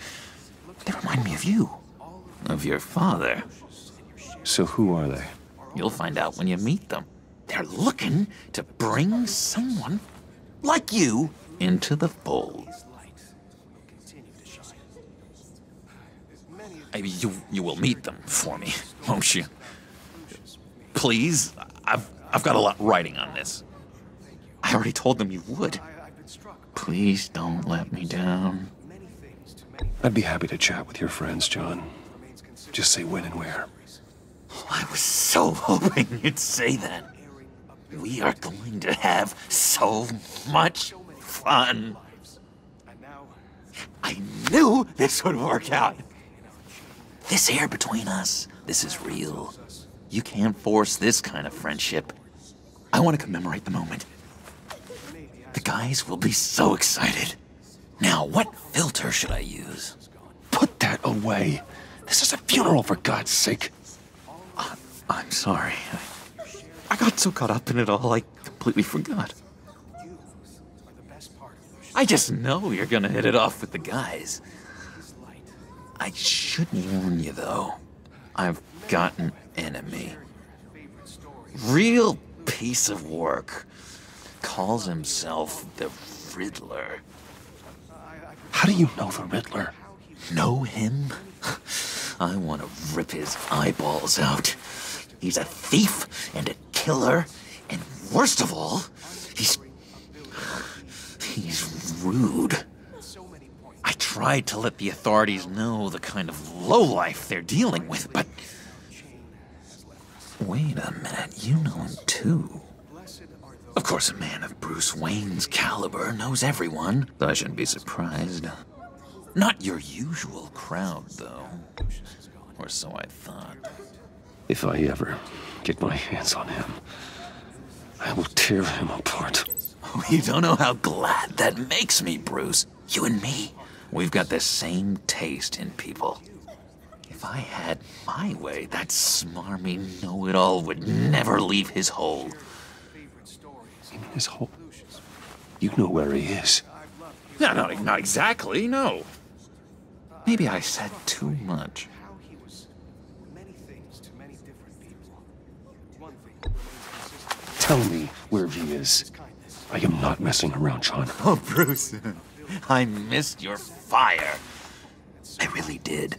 They remind me of you. Of your father. So who are they? You'll find out when you meet them. They're looking to bring someone like you into the fold. You will meet them for me, won't you? Please, I've got a lot writing on this. I already told them you would. Please don't let me down. I'd be happy to chat with your friends, John. Just say when and where. I was so hoping you'd say that. We are going to have so much fun. I knew this would work out. This air between us, this is real. You can't force this kind of friendship. I want to commemorate the moment. The guys will be so excited. Now, what filter should I use? Put that away. This is a funeral, for God's sake. I'm sorry. I got so caught up in it all, I completely forgot. I just know you're gonna hit it off with the guys. I should warn you, though. I've got an enemy. Real piece of work. Calls himself the Riddler. How do you know the Riddler? Know him? I want to rip his eyeballs out. He's a thief and a killer, and worst of all, he's rude. I tried to let the authorities know the kind of lowlife they're dealing with, but... Wait a minute, you know him too. Of course, a man of Bruce Wayne's caliber knows everyone, so I shouldn't be surprised. Not your usual crowd, though. Or so I thought. If I ever get my hands on him, I will tear him apart. You don't know how glad that makes me, Bruce. You and me, we've got the same taste in people. If I had my way, that smarmy know-it-all would never leave his hole. His hole? You know where he is. No, not exactly, no. Maybe I said too much. Tell me where he is. I am not messing around, John. Oh, Bruce, I missed your fire. I really did.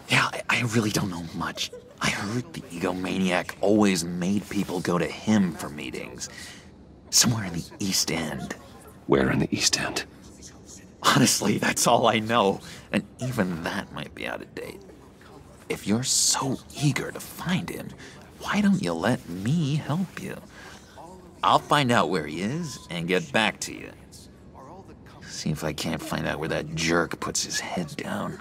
Yeah, I really don't know much. I heard the egomaniac always made people go to him for meetings. Somewhere in the East End. Where in the East End? Honestly, that's all I know. And even that might be out of date. If you're so eager to find him, why don't you let me help you? I'll find out where he is and get back to you. See if I can't find out where that jerk puts his head down.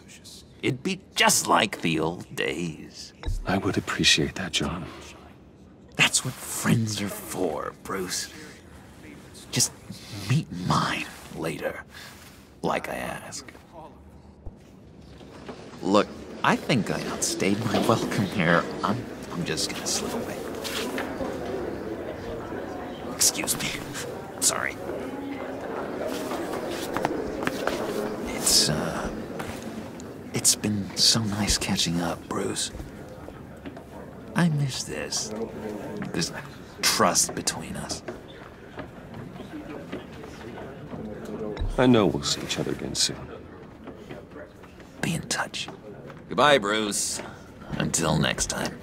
It'd be just like the old days. I would appreciate that, John. That's what friends are for, Bruce. Just meet mine later, like I asked. Look, I think I outstayed my welcome here. I'm just gonna slip away. Excuse me. Sorry. It's been so nice catching up, Bruce. I miss this trust between us. I know we'll see each other again soon. Be in touch. Goodbye, Bruce. Until next time.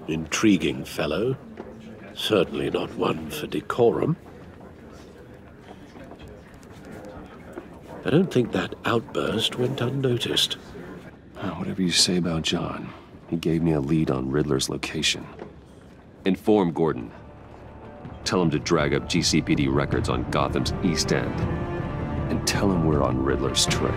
Intriguing fellow. Certainly not one for decorum. I don't think that outburst went unnoticed. Whatever you say about John, he gave me a lead on Riddler's location. Inform Gordon. Tell him to drag up GCPD records on Gotham's East End. And tell him we're on Riddler's trail.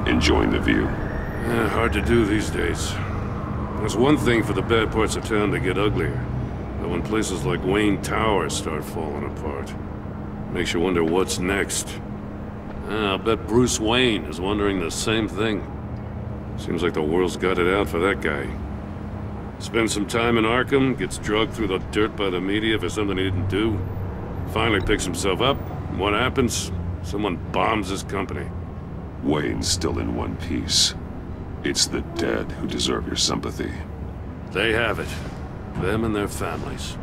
Enjoying the view. Hard to do these days. There's one thing for the bad parts of town to get uglier. But when places like Wayne Tower start falling apart, makes you wonder what's next. I'll bet Bruce Wayne is wondering the same thing. Seems like the world's got it out for that guy. Spends some time in Arkham, gets drugged through the dirt by the media for something he didn't do. Finally picks himself up. What happens? Someone bombs his company. Wayne's still in one piece. It's the dead who deserve your sympathy. They have it. Them and their families.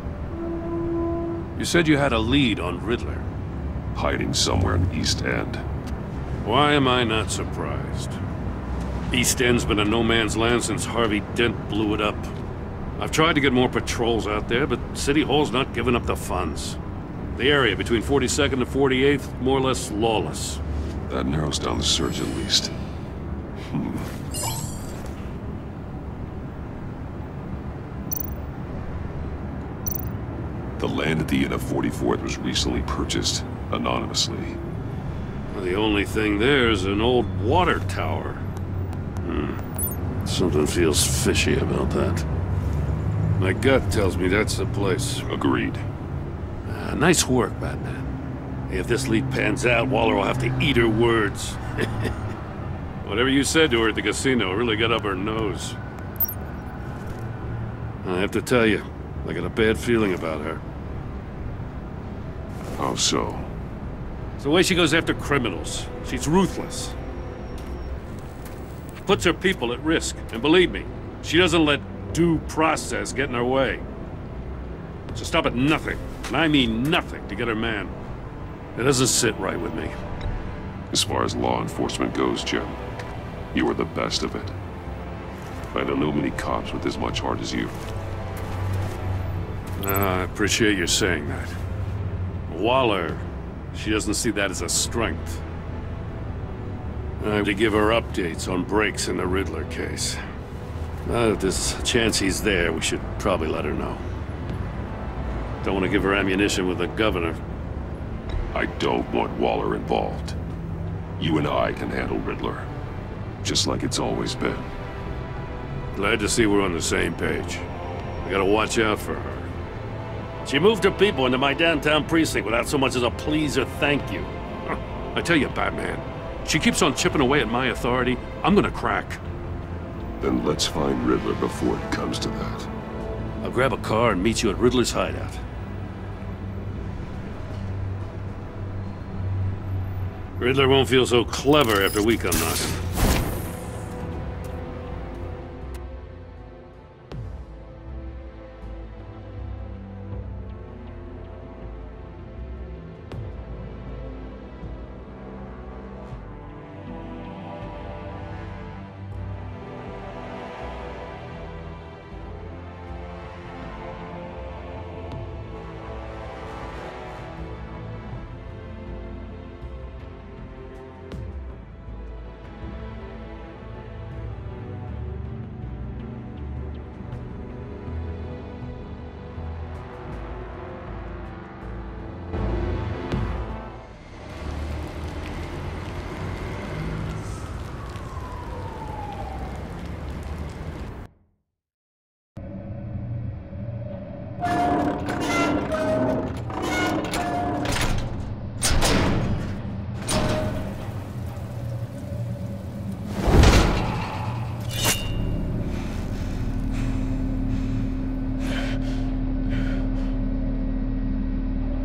You said you had a lead on Riddler. Hiding somewhere in East End. Why am I not surprised? East End's been a no-man's land since Harvey Dent blew it up. I've tried to get more patrols out there, but City Hall's not giving up the funds. The area between 42nd and 48th, more or less lawless. That narrows down the search at least. The land at the Inn of 44th was recently purchased, anonymously. Well, the only thing there is an old water tower. Something feels fishy about that. My gut tells me that's the place. Agreed. Nice work, Batman. If this lead pans out, Waller will have to eat her words. Whatever you said to her at the casino really got up her nose. I have to tell you, I got a bad feeling about her. How so? It's the way she goes after criminals. She's ruthless. Puts her people at risk. And believe me, she doesn't let due process get in her way. She'll stop at nothing, and I mean nothing, to get her man. It doesn't sit right with me. As far as law enforcement goes, Jim, you are the best of it. I don't know many cops with as much heart as you. I appreciate you saying that. Waller, she doesn't see that as a strength. I have to give her updates on breaks in the Riddler case. If there's a chance he's there, we should probably let her know. Don't want to give her ammunition with the governor. I don't want Waller involved. You and I can handle Riddler, just like it's always been. Glad to see we're on the same page. I gotta watch out for her. She moved her people into my downtown precinct without so much as a please or thank you. I tell you, Batman, she keeps on chipping away at my authority, I'm gonna crack. Then let's find Riddler before it comes to that. I'll grab a car and meet you at Riddler's hideout. Riddler won't feel so clever after we come knocking.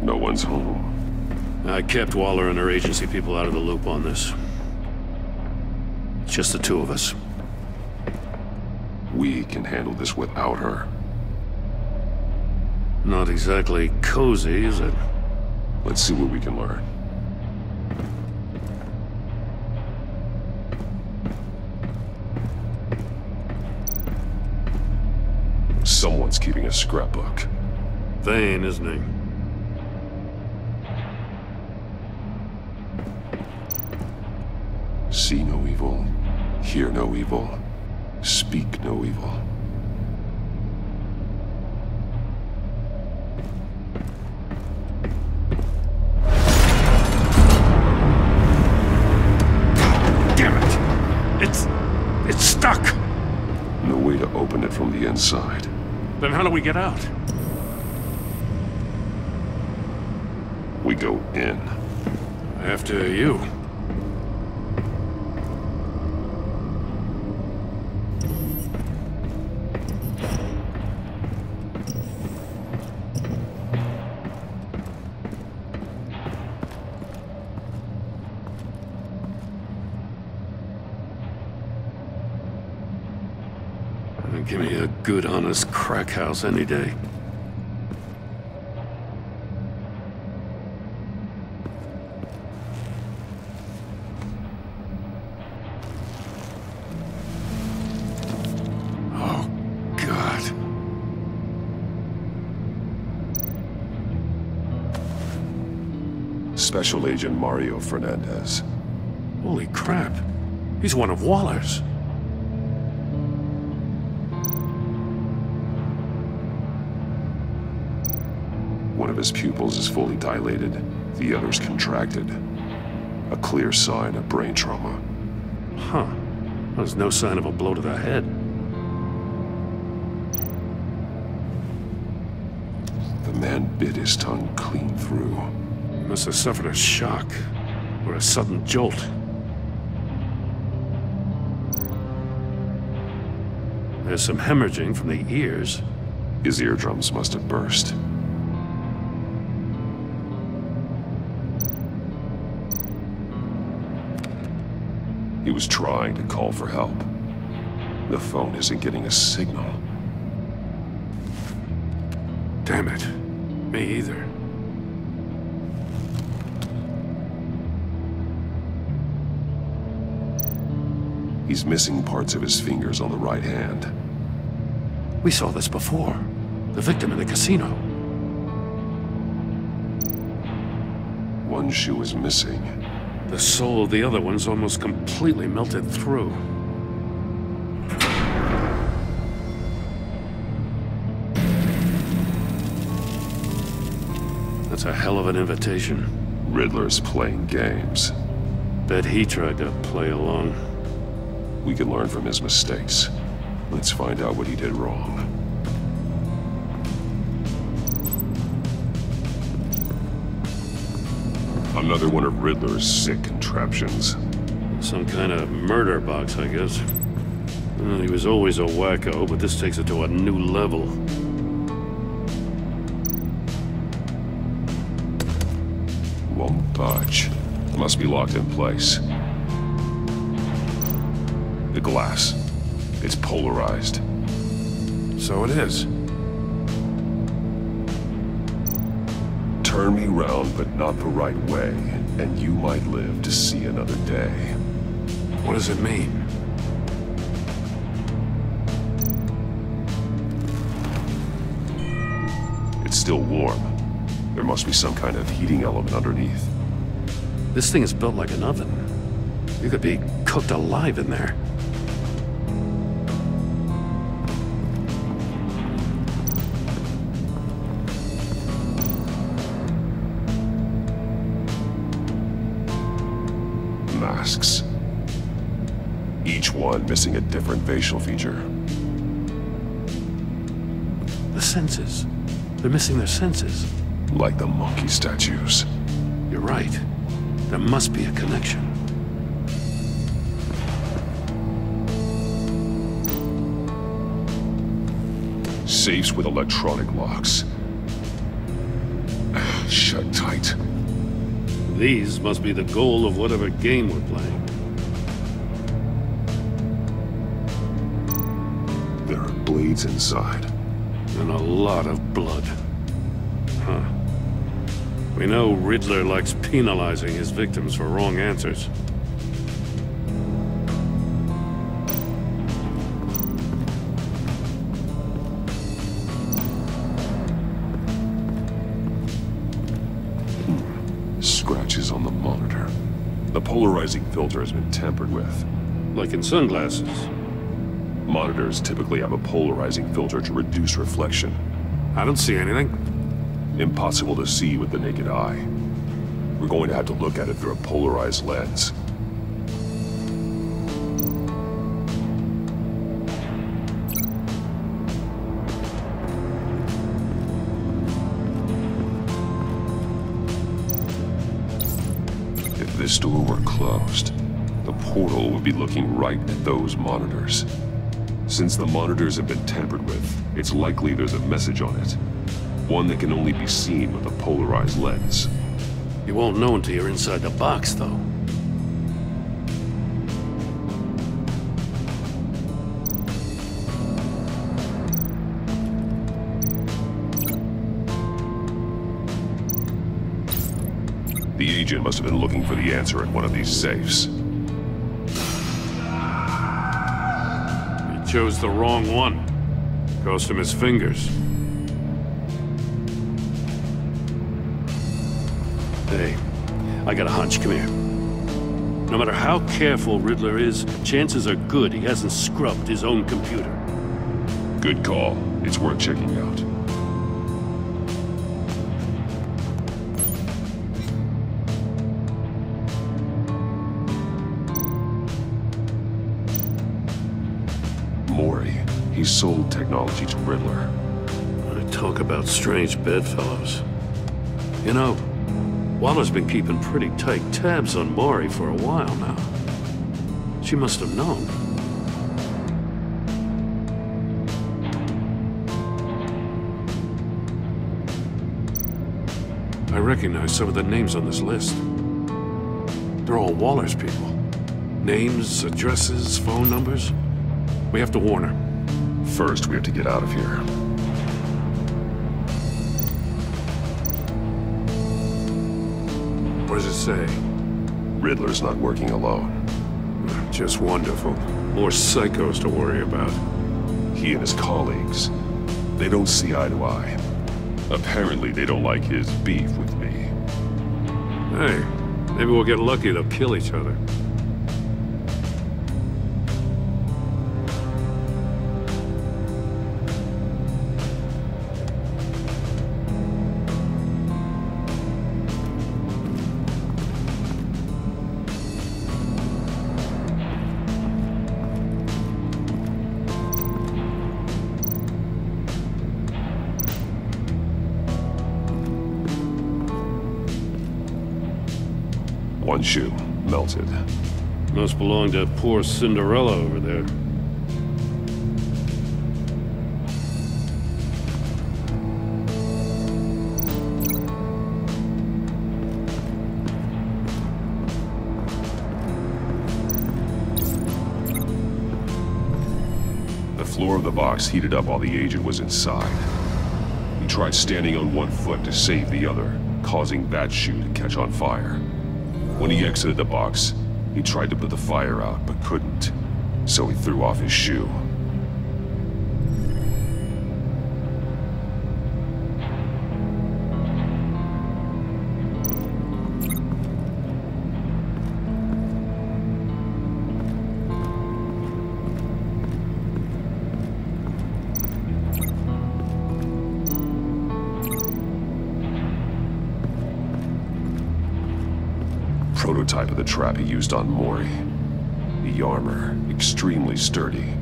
No one's home. I kept Waller and her agency people out of the loop on this. It's just the two of us. We can handle this without her. Not exactly cozy, is it? Let's see what we can learn. Someone's keeping a scrapbook. Thane, isn't he? See no evil, hear no evil, speak no evil. Damn it! It's stuck! No way to open it from the inside. Then how do we get out? We go in. After you. Give me a good, honest crack house any day. Oh, God. Special Agent Mario Fernandez. Holy crap. He's one of Waller's. one of his pupils is fully dilated, the other's contracted. A clear sign of brain trauma. Huh. There's no sign of a blow to the head. The man bit his tongue clean through. He must have suffered a shock, or a sudden jolt. There's some hemorrhaging from the ears. His eardrums must have burst. He was trying to call for help. The phone isn't getting a signal. Damn it. Me either. He's missing parts of his fingers on the right hand. We saw this before. The victim in the casino. One shoe is missing. The sole of the other one's almost completely melted through. That's a hell of an invitation. Riddler's playing games. Bet he tried to play along. We can learn from his mistakes. Let's find out what he did wrong. Another one of Riddler's sick contraptions. Some kind of murder box, I guess. Well, he was always a wacko, but this takes it to a new level. Won't budge. Must be locked in place. The glass. It's polarized. So it is. Turn me round, but not the right way, and you might live to see another day. What does it mean? It's still warm. There must be some kind of heating element underneath. This thing is built like an oven. You could be cooked alive in there. Masks. Each one missing a different facial feature. The senses. They're missing their senses. Like the monkey statues. You're right. There must be a connection. Safes with electronic locks. Shut tight. These must be the goal of whatever game we're playing. There are blades inside. And a lot of blood. Huh. We know Riddler likes penalizing his victims for wrong answers. Scratches on the monitor. The polarizing filter has been tampered with. Like in sunglasses. Monitors typically have a polarizing filter to reduce reflection. I don't see anything. Impossible to see with the naked eye. We're going to have to look at it through a polarized lens. If this door were closed, the portal would be looking right at those monitors. Since the monitors have been tampered with, it's likely there's a message on it. One that can only be seen with a polarized lens. You won't know until you're inside the box, though. The agent must have been looking for the answer in one of these safes. He chose the wrong one. Cost him his fingers. Hey, I got a hunch. Come here. No matter how careful Riddler is, chances are good he hasn't scrubbed his own computer. Good call. It's worth checking out. sold technology to Riddler. Talk about strange bedfellows. You know, Waller's been keeping pretty tight tabs on Maury for a while now. She must have known. I recognize some of the names on this list. They're all Waller's people. Names, addresses, phone numbers. We have to warn her. First, we have to get out of here. What does it say? Riddler's not working alone. Just wonderful. More psychos to worry about. He and his colleagues, they don't see eye to eye. Apparently, they don't like his beef with me. Hey, maybe we'll get lucky they'll kill each other. One shoe, melted. Must belong to poor Cinderella over there. The floor of the box heated up while the agent was inside. He tried standing on one foot to save the other, causing that shoe to catch on fire. When he exited the box, he tried to put the fire out, but couldn't. So he threw off his shoe. Prototype of the trap he used on Maury. The armor, extremely sturdy,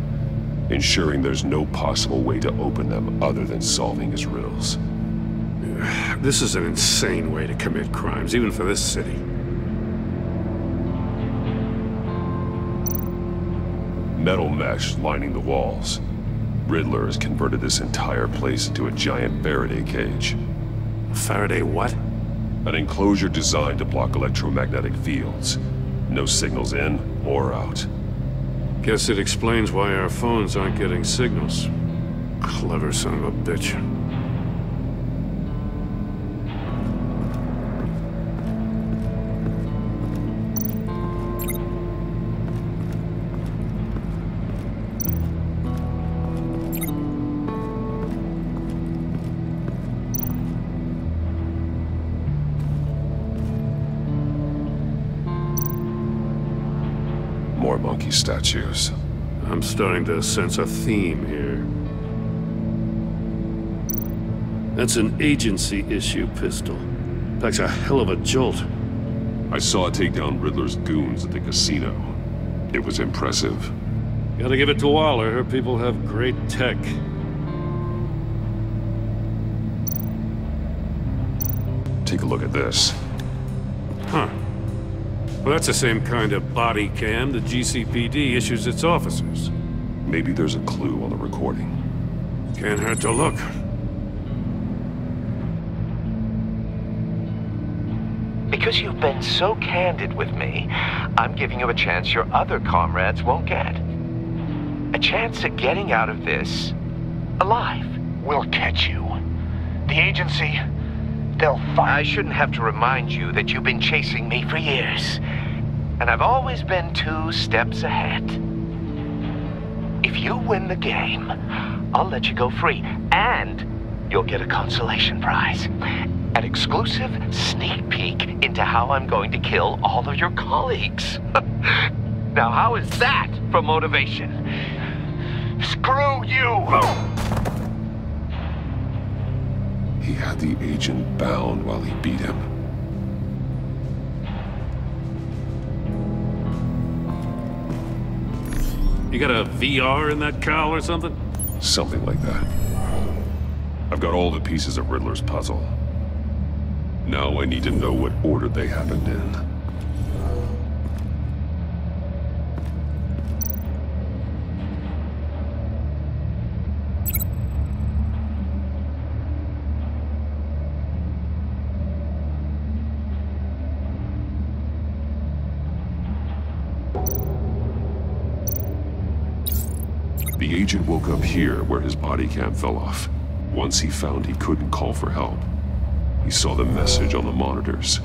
ensuring there's no possible way to open them other than solving his riddles. This is an insane way to commit crimes, even for this city. Metal mesh lining the walls. Riddler has converted this entire place into a giant Faraday cage. Faraday what? An enclosure designed to block electromagnetic fields. No signals in or out. Guess it explains why our phones aren't getting signals. Clever son of a bitch. More monkey statues. I'm starting to sense a theme here. That's an agency issue pistol. Packs a hell of a jolt. I saw it take down Riddler's goons at the casino. It was impressive. Gotta give it to Waller. Her people have great tech. Take a look at this. Huh. Well, that's the same kind of body cam the GCPD issues its officers. Maybe there's a clue on the recording. Can't hurt to look. Because you've been so candid with me, I'm giving you a chance your other comrades won't get. A chance at getting out of this alive. We'll catch you. The agency, they'll find... I shouldn't have to remind you that you've been chasing me for years. And I've always been 2 steps ahead. If you win the game, I'll let you go free. And you'll get a consolation prize. An exclusive sneak peek into how I'm going to kill all of your colleagues. Now, how is that for motivation? Screw you! He had the agent bound while he beat him. You got a VR in that cowl or something? Something like that. I've got all the pieces of Riddler's puzzle. Now I need to know what order they happened in. The agent woke up here where his body cam fell off. Once he found he couldn't call for help, he saw the message on the monitors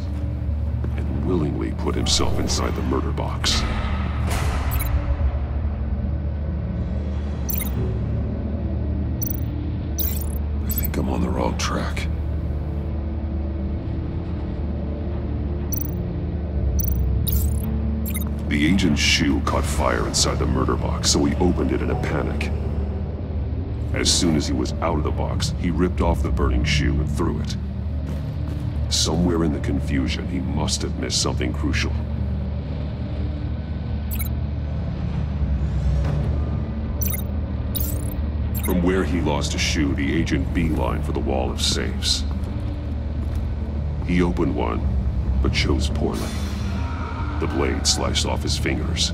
and willingly put himself inside the murder box. I think I'm on the wrong track. The agent's shoe caught fire inside the murder box, so he opened it in a panic. As soon as he was out of the box, he ripped off the burning shoe and threw it. Somewhere in the confusion, he must have missed something crucial. From where he lost a shoe, the agent beelined for the wall of safes. He opened one, but chose poorly. The blade sliced off his fingers,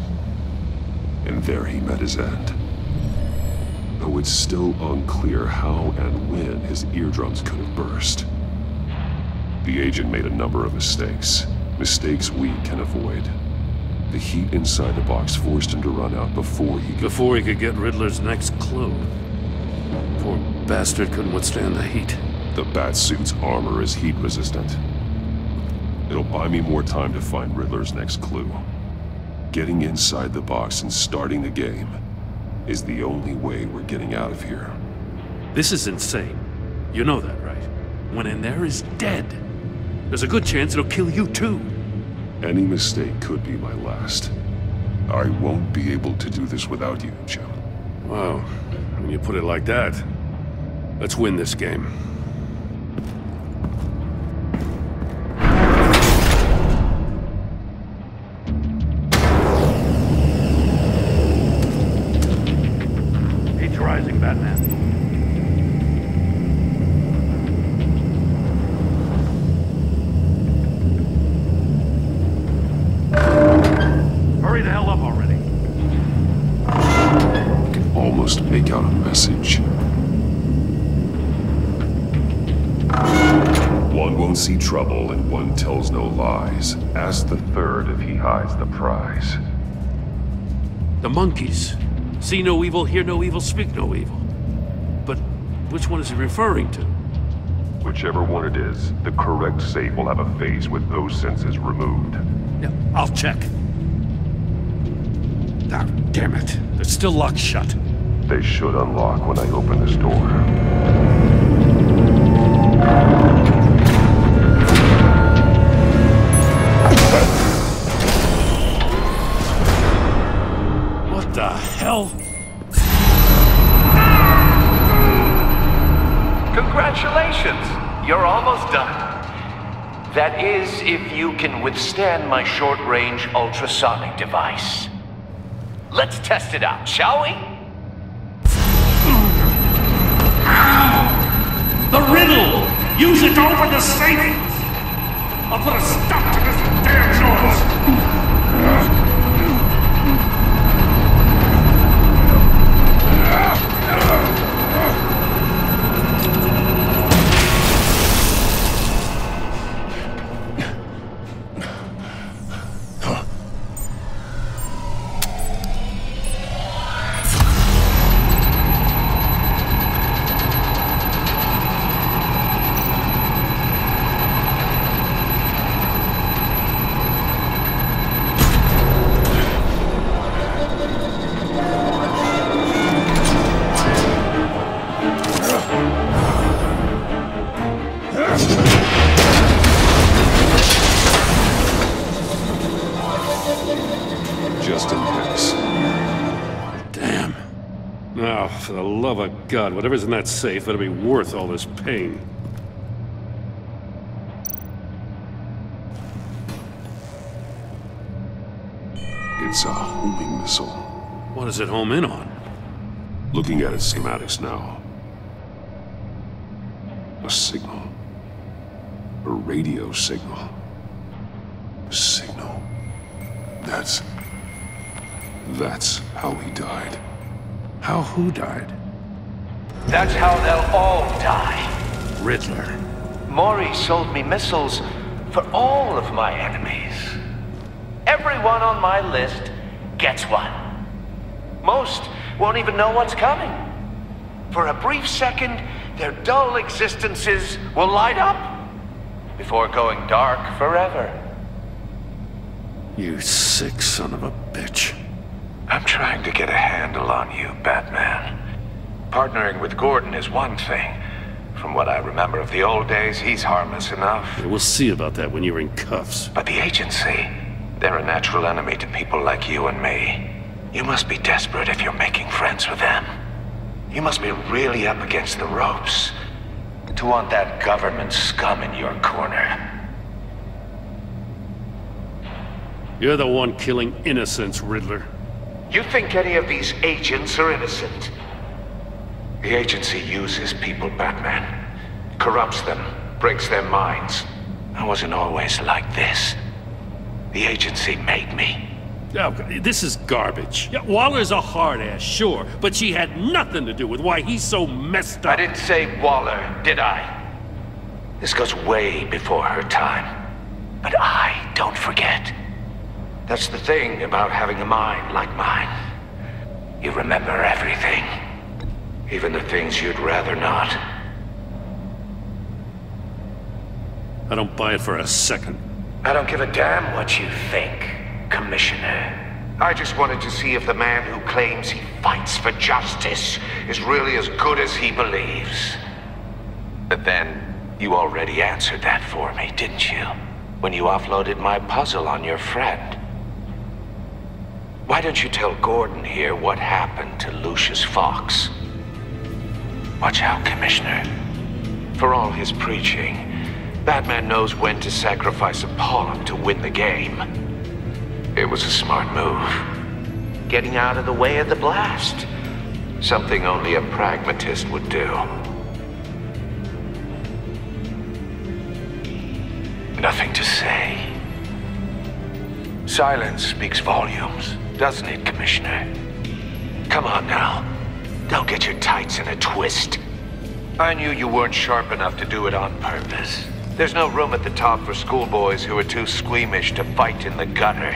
and there he met his end. Though it's still unclear how and when his eardrums could have burst. The agent made a number of mistakes. Mistakes we can avoid. The heat inside the box forced him to run out before he could get Riddler's next clue. Poor bastard couldn't withstand the heat. The Batsuit's armor is heat resistant. It'll buy me more time to find Riddler's next clue. Getting inside the box and starting the game is the only way we're getting out of here. This is insane. You know that, right? When in there is dead. There's a good chance it'll kill you too. Any mistake could be my last. I won't be able to do this without you, Jim. Wow, when you put it like that, let's win this game. Heat's rising, Batman. Hurry the hell up already. I can almost make out a message. One won't see trouble and one tells no lies. Ask the third if he hides the prize. The monkeys. See no evil, hear no evil, speak no evil. But which one is he referring to? Whichever one it is, the correct safe will have a phase with those senses removed. Yeah, I'll check. Ah, damn it. They're still locked shut. They should unlock when I open this door. What the hell? Congratulations! You're almost done. That is, if you can withstand my short-range ultrasonic device. Let's test it out, shall we? The riddle! Use it to open the safe! I'll put a stop to this damn noise! Just in case. Damn. Now, for the love of God, whatever's in that safe better be worth all this pain. It's a homing missile. What does it home in on? Looking at its schematics now. A signal. A radio signal. A signal. That's how he died. How who died? That's how they'll all die. Riddler. Maury sold me missiles for all of my enemies. Everyone on my list gets one. Most won't even know what's coming. For a brief second, their dull existences will light up before going dark forever. You sick son of a bitch. I'm trying to get a handle on you, Batman. Partnering with Gordon is one thing. From what I remember of the old days, he's harmless enough. Yeah, we'll see about that when you're in cuffs. But the agency, they're a natural enemy to people like you and me. You must be desperate if you're making friends with them. You must be really up against the ropes to want that government scum in your corner. You're the one killing innocents, Riddler. You think any of these agents are innocent? The agency uses people, Batman. Corrupts them, breaks their minds. I wasn't always like this. The agency made me. Oh, this is garbage. Yeah, Waller's a hard-ass, sure, but she had nothing to do with why he's so messed up. I didn't say Waller, did I? This goes way before her time. But I don't forget. That's the thing about having a mind like mine. You remember everything. Even the things you'd rather not. I don't buy it for a second. I don't give a damn what you think, Commissioner. I just wanted to see if the man who claims he fights for justice is really as good as he believes. But then, you already answered that for me, didn't you? When you offloaded my puzzle on your friend. Why don't you tell Gordon here what happened to Lucius Fox? Watch out, Commissioner. For all his preaching, Batman knows when to sacrifice a pawn to win the game. It was a smart move. Getting out of the way of the blast. Something only a pragmatist would do. Nothing to say. Silence speaks volumes, doesn't it, Commissioner? Come on now. Don't get your tights in a twist. I knew you weren't sharp enough to do it on purpose. There's no room at the top for schoolboys who are too squeamish to fight in the gutter.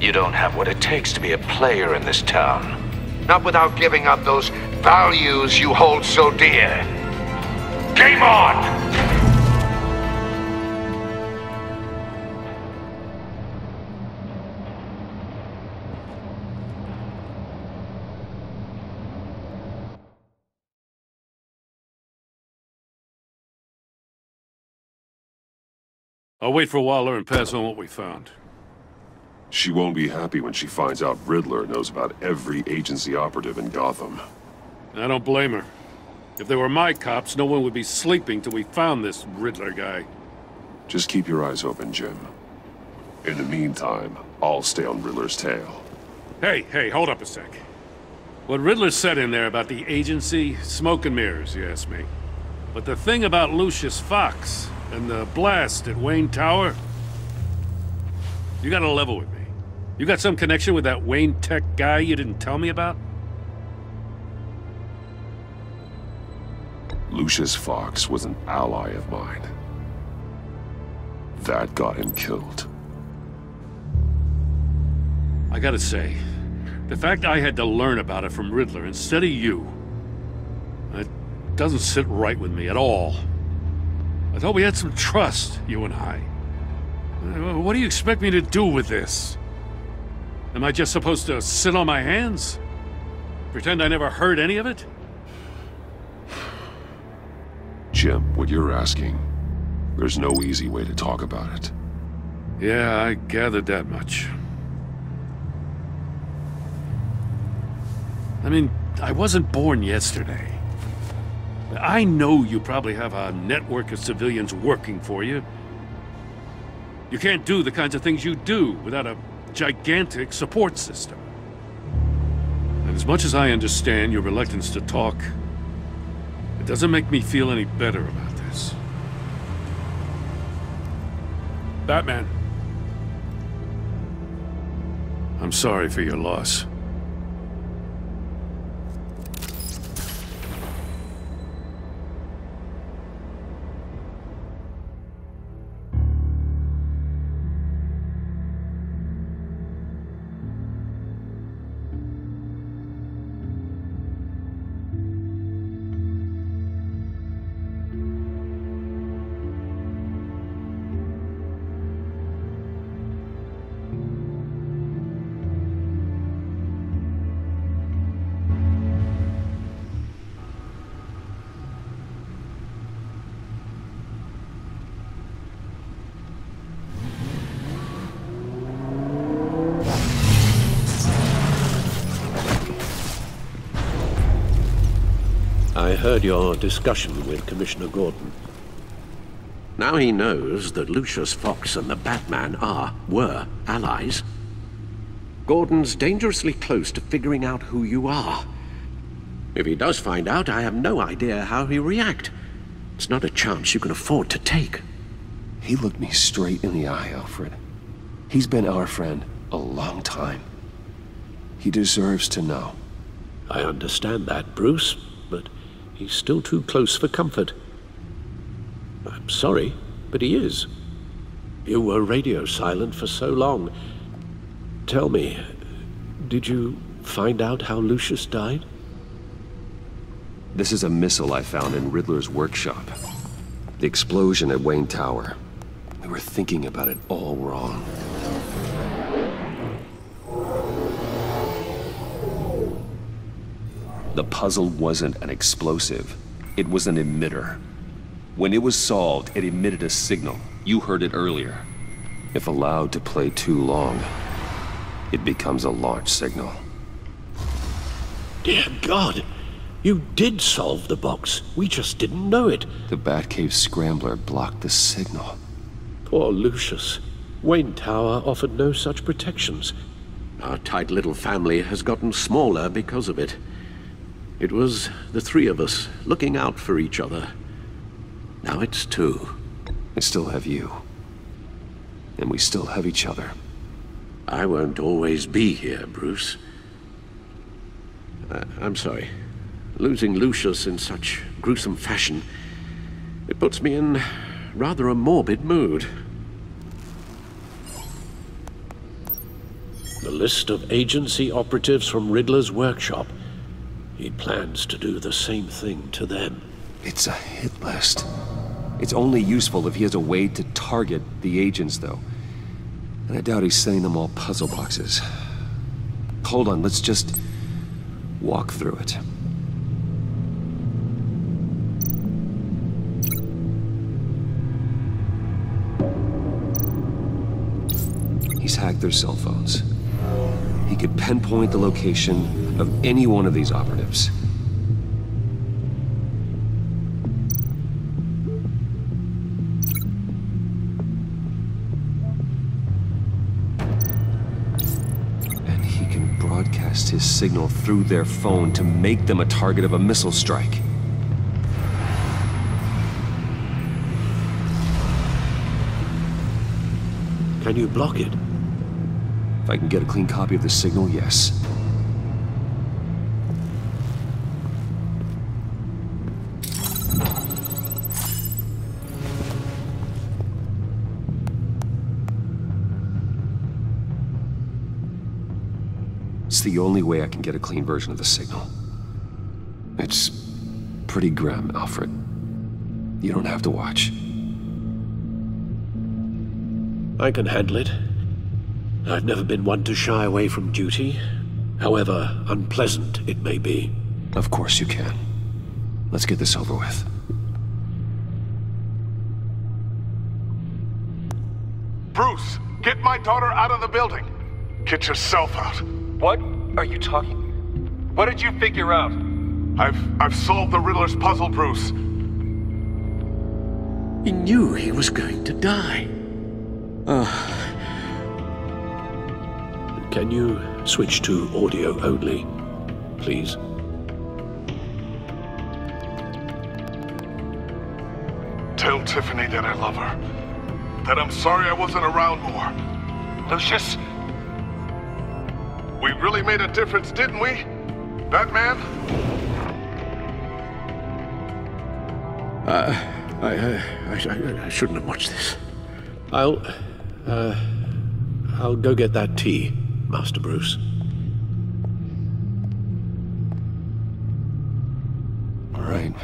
You don't have what it takes to be a player in this town. Not without giving up those values you hold so dear. Game on! I'll wait for Waller and pass on what we found. She won't be happy when she finds out Riddler knows about every agency operative in Gotham. I don't blame her. If they were my cops, no one would be sleeping till we found this Riddler guy. Just keep your eyes open, Jim. In the meantime, I'll stay on Riddler's tail. Hey, hold up a sec. What Riddler said in there about the agency, smoke and mirrors, you ask me. But the thing about Lucius Fox and the blast at Wayne Tower, you gotta level with me. You got some connection with that Wayne Tech guy you didn't tell me about? Lucius Fox was an ally of mine. That got him killed. I gotta say, the fact I had to learn about it from Riddler instead of you, it doesn't sit right with me at all. I thought we had some trust, you and I. What do you expect me to do with this? Am I just supposed to sit on my hands? Pretend I never heard any of it? Jim, what you're asking, there's no easy way to talk about it. Yeah, I gathered that much. I mean, I wasn't born yesterday. I know you probably have a network of civilians working for you. You can't do the kinds of things you do without a gigantic support system. And As much as I understand your reluctance to talk, it doesn't make me feel any better about this. Batman. I'm sorry for your loss. I heard your discussion with Commissioner Gordon. Now he knows that Lucius Fox and the Batman were allies. Gordon's dangerously close to figuring out who you are. If he does find out, I have no idea how he'll react. It's not a chance you can afford to take. He looked me straight in the eye, Alfred. He's been our friend a long time. He deserves to know. I understand that, Bruce, but he's still too close for comfort. I'm sorry, but he is. You were radio silent for so long. Tell me, did you find out how Lucius died? This is a missile I found in Riddler's workshop. The explosion at Wayne Tower. We were thinking about it all wrong. The puzzle wasn't an explosive. It was an emitter. When it was solved, it emitted a signal. You heard it earlier. If allowed to play too long, it becomes a launch signal. Dear God! You did solve the box. We just didn't know it. The Batcave Scrambler blocked the signal. Poor Lucius. Wayne Tower offered no such protections. Our tight little family has gotten smaller because of it. It was the three of us looking out for each other. Now it's two. I still have you. And we still have each other. I won't always be here, Bruce. I'm sorry. Losing Lucius in such gruesome fashion, it puts me in rather a morbid mood. The list of agency operatives from Riddler's workshop. He plans to do the same thing to them. It's a hit list. It's only useful if he has a way to target the agents, though. And I doubt he's sending them all puzzle boxes. Hold on, let's just walk through it. He's hacked their cell phones. He could pinpoint the location of any one of these operatives. And he can broadcast his signal through their phone to make them a target of a missile strike. Can you block it? If I can get a clean copy of the signal, yes. It's the only way I can get a clean version of the signal. It's pretty grim, Alfred. You don't have to watch. I can handle it. I've never been one to shy away from duty, however unpleasant it may be. Of course you can. Let's get this over with. Bruce, get my daughter out of the building. Get yourself out. What are you talking? What did you figure out? I've solved the Riddler's puzzle, Bruce. He knew he was going to die. Can you switch to audio only? please. Tell Tiffany that I love her. That I'm sorry I wasn't around more. Lucius? We really made a difference, didn't we? Batman? I shouldn't have watched this. I'll go get that tea, Master Bruce. All right.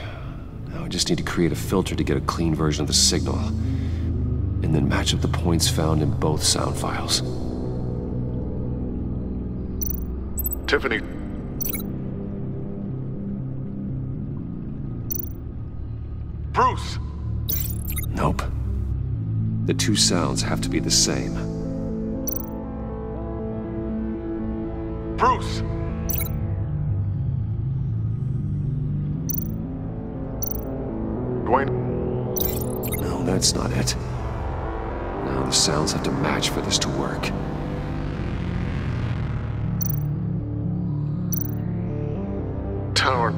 Now I just need to create a filter to get a clean version of the signal, and then match up the points found in both sound files. Tiffany. Bruce! Nope. The two sounds have to be the same. Bruce! Dwayne? No, that's not it. Now the sounds have to match for this to work. Tower.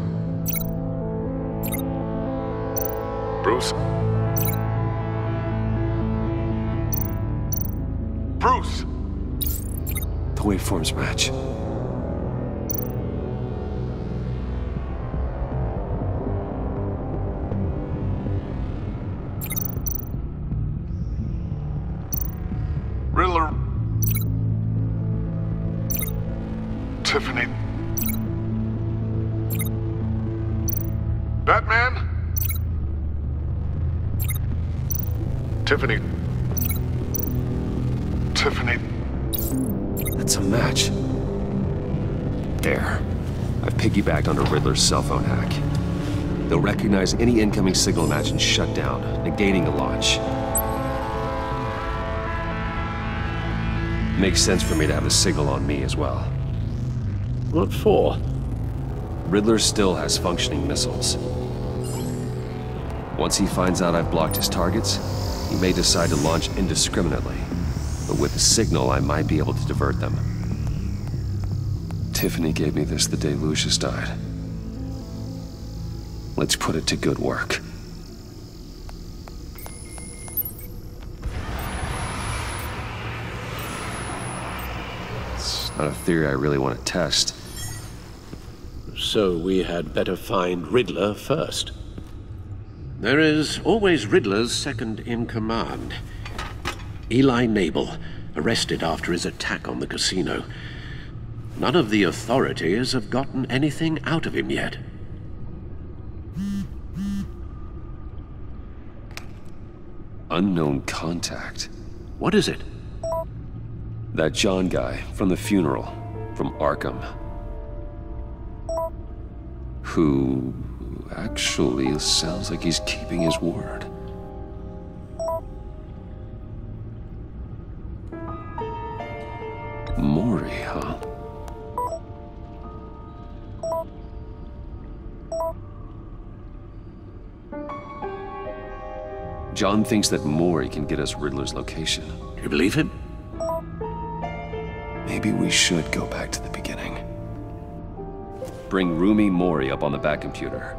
Bruce? Bruce! The waveforms match. Riddler. Tiffany. Batman? Tiffany. Tiffany. That's a match. There. I've piggybacked onto Riddler's cell phone hack. They'll recognize any incoming signal match and shut down, negating a launch. Makes sense for me to have the signal on me as well. What for? Riddler still has functioning missiles. Once he finds out I've blocked his targets, he may decide to launch indiscriminately. But with the signal, I might be able to divert them. Tiffany gave me this the day Lucius died. Let's put it to good work. It's not a theory I really want to test. So we had better find Riddler first. There is always Riddler's second-in-command. Eli Nabel, arrested after his attack on the casino. None of the authorities have gotten anything out of him yet. Unknown contact. What is it? That John guy from the funeral, from Arkham. Who actually sounds like he's keeping his word. Mori, huh? John thinks that Mori can get us Riddler's location. You believe him? Maybe we should go back to the beginning. Bring Rumi Mori up on the back computer.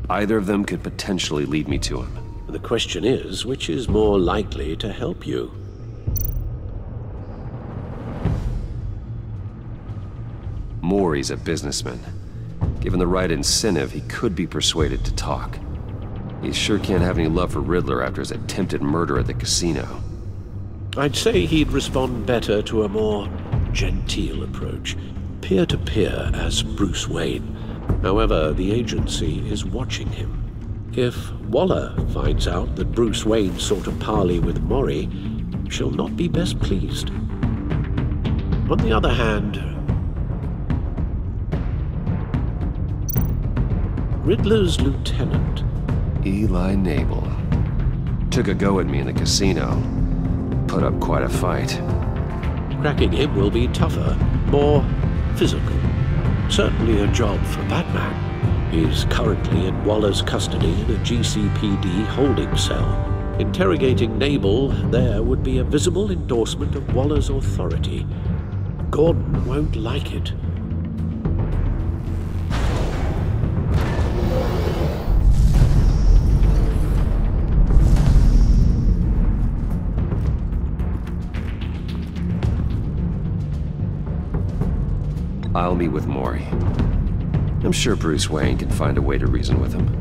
Either of them could potentially lead me to him. The question is, which is more likely to help you? Mori's a businessman. Given the right incentive, he could be persuaded to talk. He sure can't have any love for Riddler after his attempted murder at the casino. I'd say he'd respond better to a more genteel approach, peer-to-peer as Bruce Wayne. However, the agency is watching him. If Waller finds out that Bruce Wayne sought a parley with Mori, she'll not be best pleased. On the other hand, Riddler's lieutenant, Eli Nabel, took a go at me in the casino. Put up quite a fight. Cracking him will be tougher, more physical. Certainly a job for Batman. He's currently in Waller's custody in a GCPD holding cell. Interrogating Nabel there would be a visible endorsement of Waller's authority. Gordon won't like it. I'll meet with Maury. I'm sure Bruce Wayne can find a way to reason with him.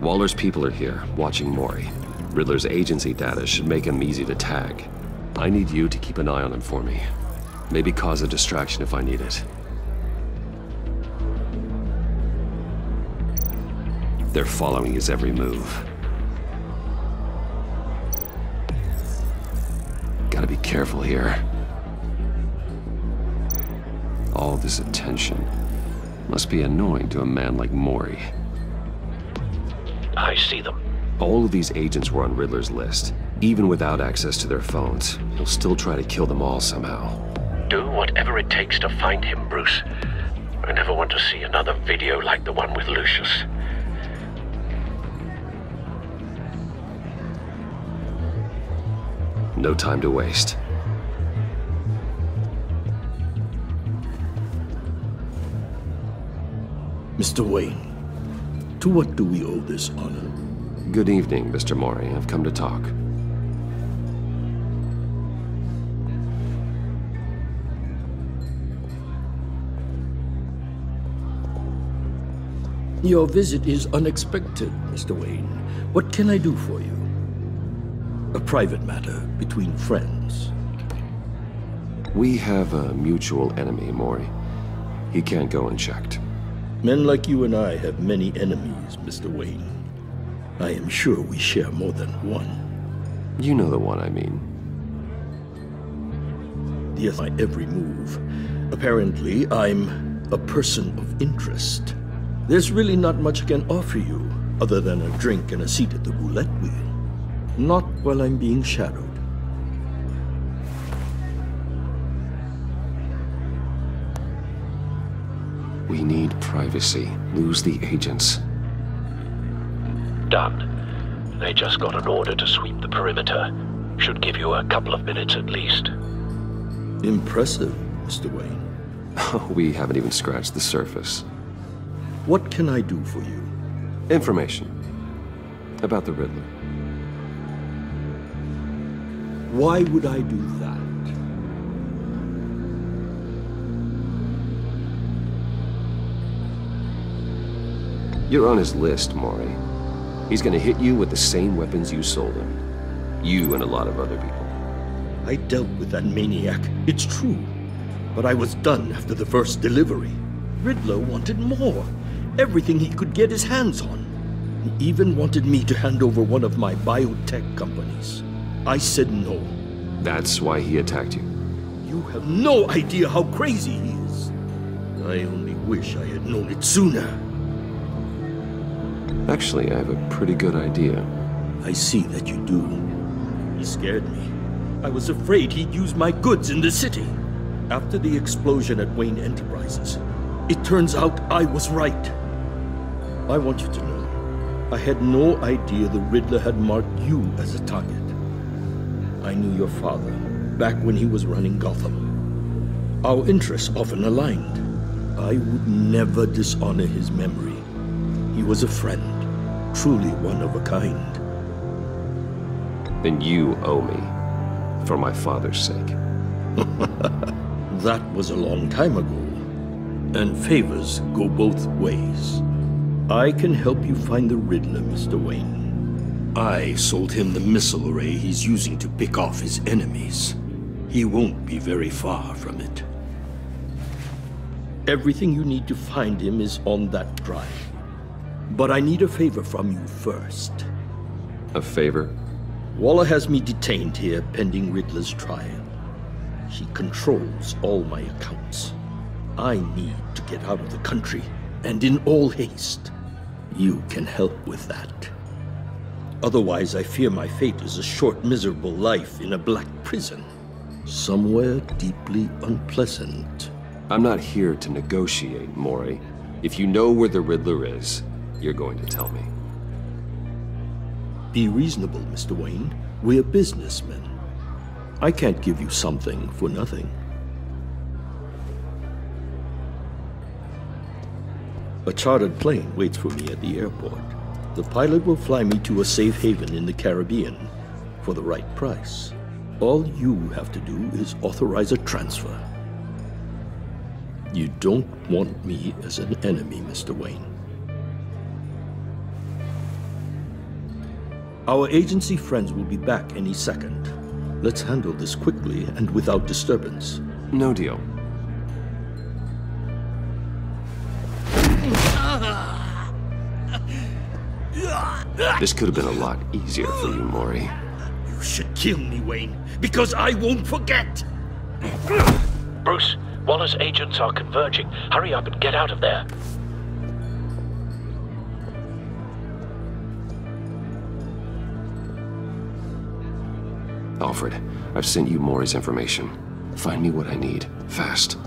Waller's people are here, watching Maury. Riddler's agency data should make him easy to tag. I need you to keep an eye on him for me. Maybe cause a distraction if I need it. They're following his every move. Gotta be careful here. All this attention must be annoying to a man like Maury. I see them. All of these agents were on Riddler's list. Even without access to their phones, he'll still try to kill them all somehow. Do whatever it takes to find him, Bruce. I never want to see another video like the one with Lucius. No time to waste. Mr. Wayne, to what do we owe this honor? Good evening, Mr. Maury. I've come to talk. Your visit is unexpected, Mr. Wayne. What can I do for you? A private matter between friends. We have a mutual enemy, Maury. He can't go unchecked. Men like you and I have many enemies, Mr. Wayne. I am sure we share more than one. You know the one I mean. Yes, my every move. Apparently, I'm a person of interest. There's really not much I can offer you, other than a drink and a seat at the roulette wheel. Not while I'm being shadowed. We need privacy. Lose the agents. Done. They just got an order to sweep the perimeter. Should give you a couple of minutes at least. Impressive, Mr. Wayne. We haven't even scratched the surface. What can I do for you? Information. About the Riddler. Why would I do that? You're on his list, Maury. He's gonna hit you with the same weapons you sold him. You and a lot of other people. I dealt with that maniac, it's true. But I was done after the first delivery. Riddler wanted more. Everything he could get his hands on. He even wanted me to hand over one of my biotech companies. I said no. That's why he attacked you. You have no idea how crazy he is. I only wish I had known it sooner. Actually, I have a pretty good idea. I see that you do. He scared me. I was afraid he'd use my goods in the city. After the explosion at Wayne Enterprises, it turns out I was right. I want you to know, I had no idea the Riddler had marked you as a target. I knew your father, back when he was running Gotham. Our interests often aligned. I would never dishonor his memory. He was a friend, truly one of a kind. Then you owe me, for my father's sake. That was a long time ago. And favors go both ways. I can help you find the Riddler, Mr. Wayne. I sold him the missile array he's using to pick off his enemies. He won't be very far from it. Everything you need to find him is on that drive. But I need a favor from you first. A favor? Waller has me detained here pending Riddler's trial. He controls all my accounts. I need to get out of the country, and in all haste. You can help with that. Otherwise, I fear my fate is a short, miserable life in a black prison. Somewhere deeply unpleasant. I'm not here to negotiate, Mori. If you know where the Riddler is, you're going to tell me. Be reasonable, Mr. Wayne. We're businessmen. I can't give you something for nothing. A chartered plane waits for me at the airport. The pilot will fly me to a safe haven in the Caribbean for the right price. All you have to do is authorize a transfer. You don't want me as an enemy, Mr. Wayne. Our agency friends will be back any second. Let's handle this quickly and without disturbance. No deal. This could have been a lot easier for you, Mori. You should kill me, Wayne, because I won't forget! Bruce, Waller's agents are converging. Hurry up and get out of there. Alfred, I've sent you Mori's information. Find me what I need, fast.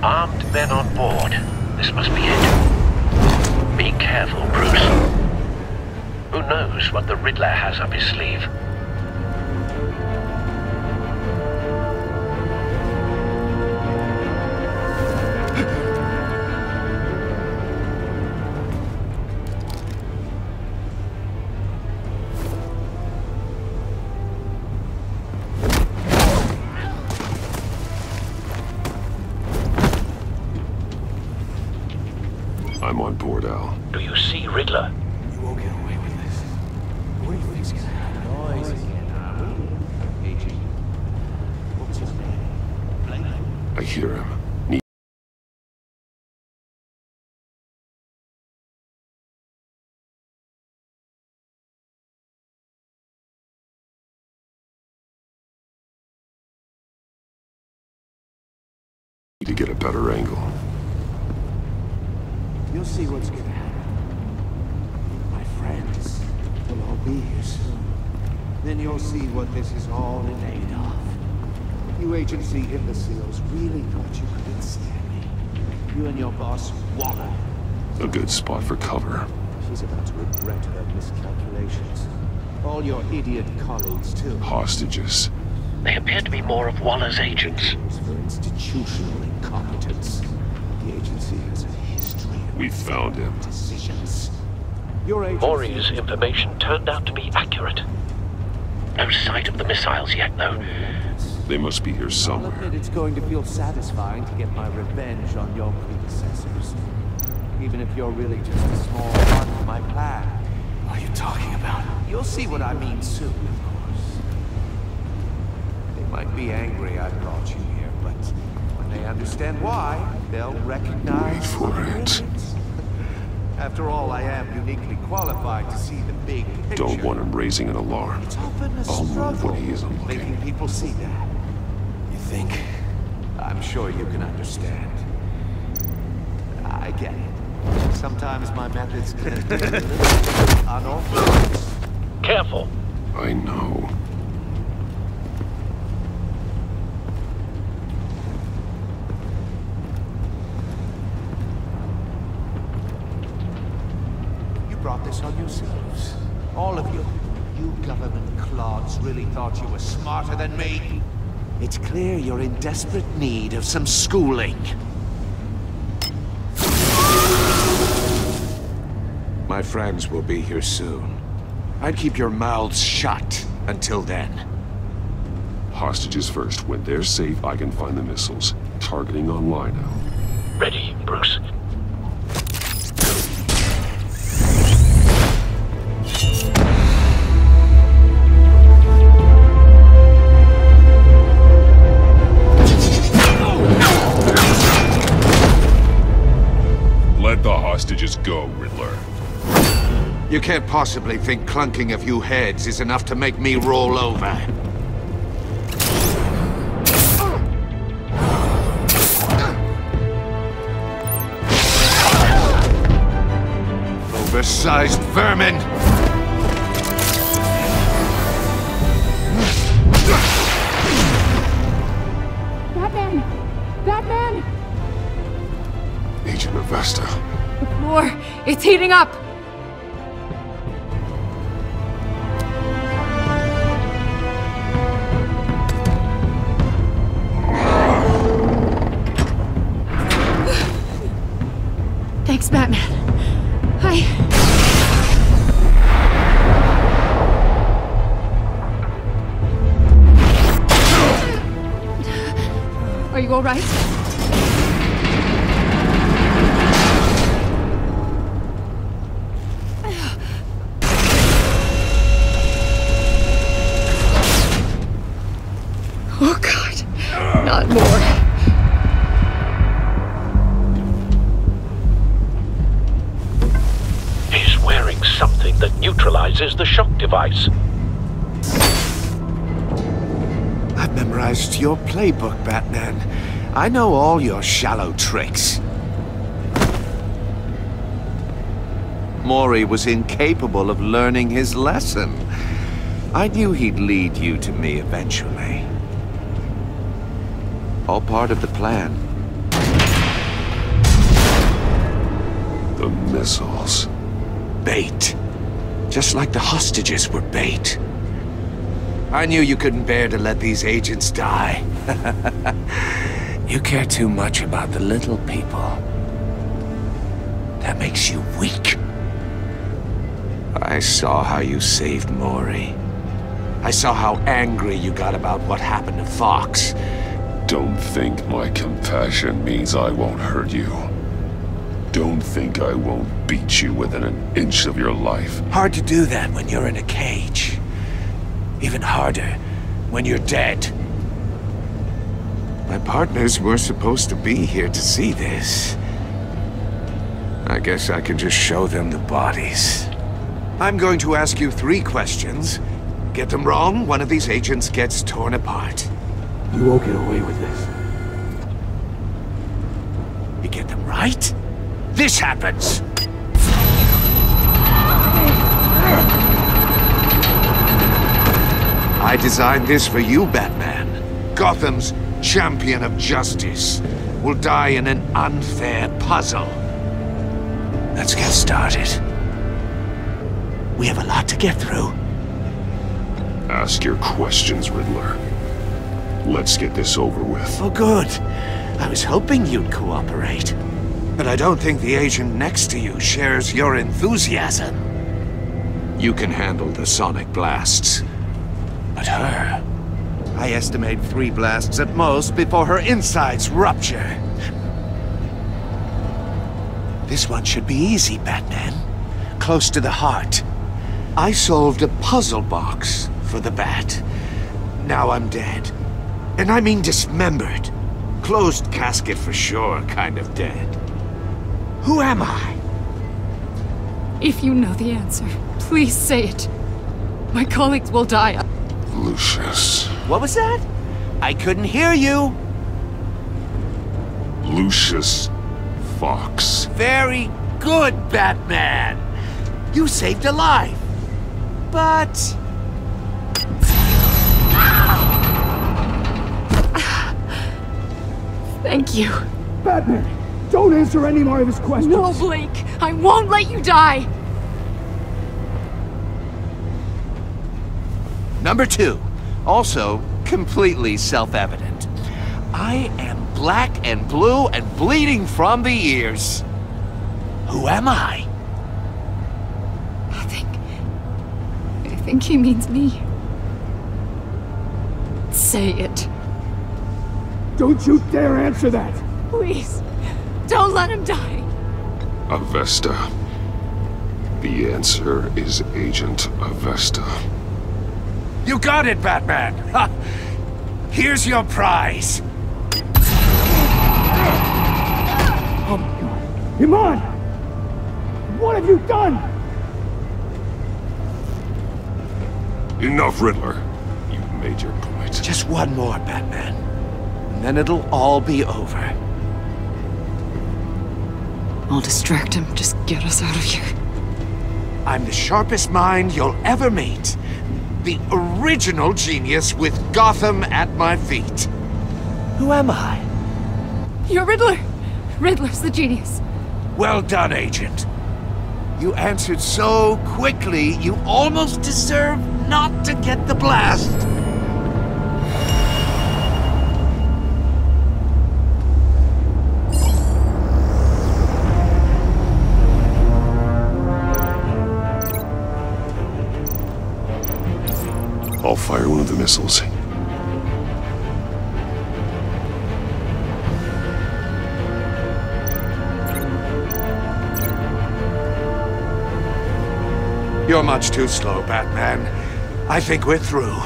Armed men on board. This must be it. Be careful, Bruce. Who knows what the Riddler has up his sleeve? I'm on board, Al. Do you see Riddler? You won't get away with this. What do you think's gonna happen? Noise again, Agent. What's his name? I hear him. Need to get a better angle. You'll see what's gonna happen. My friends will all be here soon. Then you'll see what this is all made of. You agency imbeciles really thought you could withstand me. You and your boss, Waller. A good spot for cover. She's about to regret her miscalculations. All your idiot colleagues, too. Hostages. They appear to be more of Waller's agents. For institutional incompetence. The agency has a history of We found him. decisions. Your agency... Mori's information turned out to be accurate. No sight of the missiles yet, though. They must be here I'll somewhere. admit it's going to feel satisfying to get my revenge on your predecessors. Even if you're really just a small part of my plan. What are you talking about? You'll see what I mean soon, of course. They might be angry I brought you here, but when they understand why, they'll recognize... Wait for it. After all, I am uniquely qualified to see the big picture. Don't want him raising an alarm. It's often a I'll move struggle when he isn't looking. making people see that. You think? I'm sure you can understand. I get it. Sometimes my methods can be a little unorthodox. Careful. I know. brought this on yourselves. All of you. You government clods really thought you were smarter than me. It's clear you're in desperate need of some schooling. My friends will be here soon. I'd keep your mouths shut until then. Hostages first. When they're safe, I can find the missiles. Targeting on Lino. Ready, Bruce. Let the hostages go, Riddler. You can't possibly think clunking a few heads is enough to make me roll over. Oversized vermin! Batman! Batman! Agent Avesta. The floor, it's heating up! Thanks, Batman. Are you all right? Oh, God. Not more. He's wearing something that neutralizes the shock device. I've memorized your playbook, Batman. I know all your shallow tricks. Mori was incapable of learning his lesson. I knew he'd lead you to me eventually. All part of the plan. The missiles. Bait. Just like the hostages were bait. I knew you couldn't bear to let these agents die. You care too much about the little people. That makes you weak. I saw how you saved Mori. I saw how angry you got about what happened to Fox. Don't think my compassion means I won't hurt you. Don't think I won't beat you within an inch of your life. Hard to do that when you're in a cage. Even harder when you're dead. My partners were supposed to be here to see this. I guess I can just show them the bodies. I'm going to ask you 3 questions. Get them wrong, one of these agents gets torn apart. You won't get away with this. You get them right, this happens! I designed this for you, Batman. Gotham's champion of justice will die in an unfair puzzle. Let's get started. We have a lot to get through. Ask your questions, Riddler. Let's get this over with. Oh, good. I was hoping you'd cooperate. But I don't think the agent next to you shares your enthusiasm. You can handle the sonic blasts. But her... I estimate 3 blasts at most before her insides rupture. This one should be easy, Batman. Close to the heart. I solved a puzzle box for the Bat. Now I'm dead. And I mean dismembered. Closed casket for sure, kind of dead. Who am I? If you know the answer, please say it. My colleagues will die. Lucius. What was that? I couldn't hear you. Lucius Fox. Very good, Batman. You saved a life. But... Thank you. Batman, don't answer any more of his questions. No, Blake. I won't let you die. Number 2, also completely self-evident. I am black and blue and bleeding from the ears. Who am I? I think he means me. Say it. Don't you dare answer that! Please, don't let him die. Avesta. The answer is Agent Avesta. You got it, Batman! Ha! Here's your prize! Oh my god. Iman! What have you done? Enough, Riddler. You've made your point. Just one more, Batman. And then it'll all be over. I'll distract him. Just get us out of here. I'm the sharpest mind you'll ever meet. The original genius with Gotham at my feet. Who am I? You're Riddler. Riddler's the genius. Well done, Agent. You answered so quickly, you almost deserve not to get the blast. I'll fire one of the missiles. You're much too slow, Batman. I think we're through.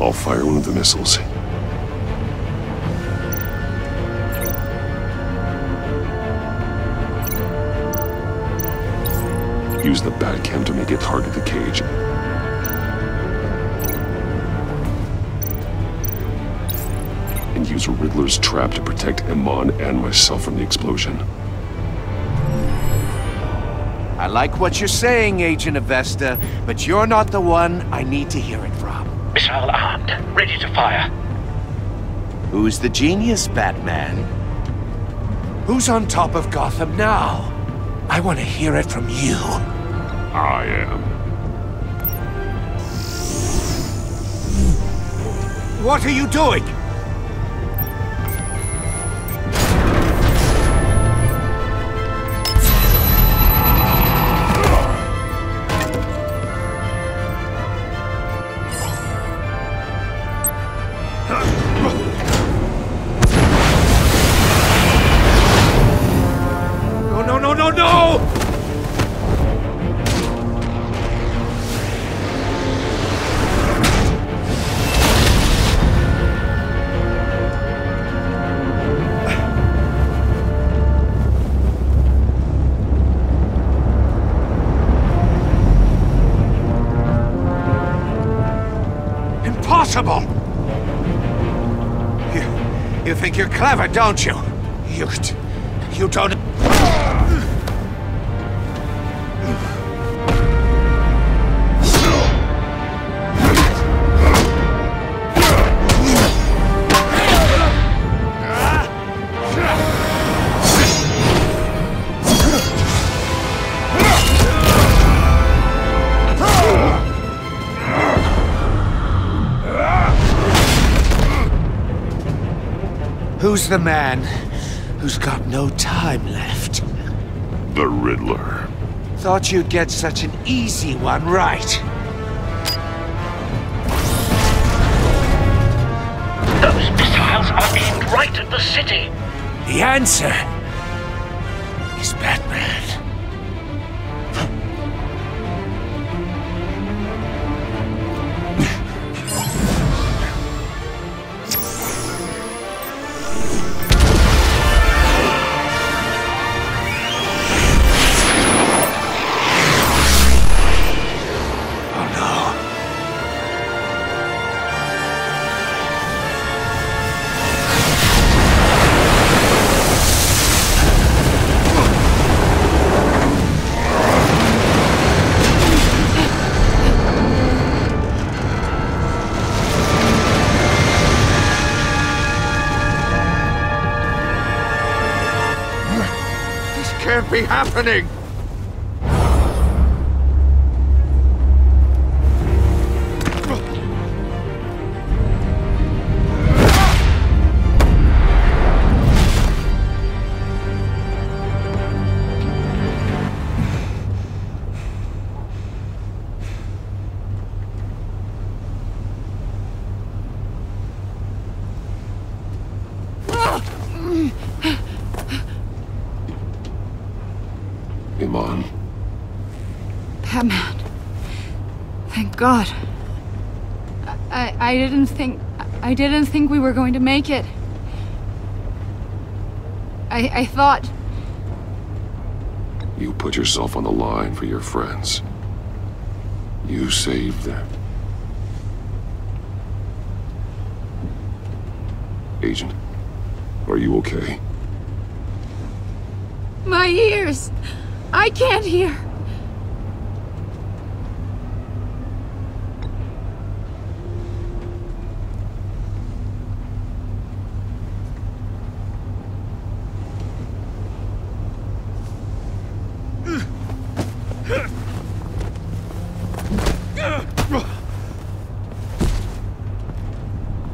I'll fire one of the missiles. Use the Batcam to make it target the cage. And use Riddler's trap to protect Iman and myself from the explosion. I like what you're saying, Agent Avesta, but you're not the one I need to hear it from. Missile armed, ready to fire. Who's the genius, Batman? Who's on top of Gotham now? I want to hear it from you. I am. What are you doing? No! Impossible! You think you're clever, don't you? You don't... Who's the man who's got no time left? The Riddler. Thought you'd get such an easy one right. Those missiles are aimed right at the city. The answer is Batman. can't be happening! Iman. Batman. Thank God. I didn't think we were going to make it. I thought... You put yourself on the line for your friends. You saved them. Agent, are you okay? My ears! I can't hear!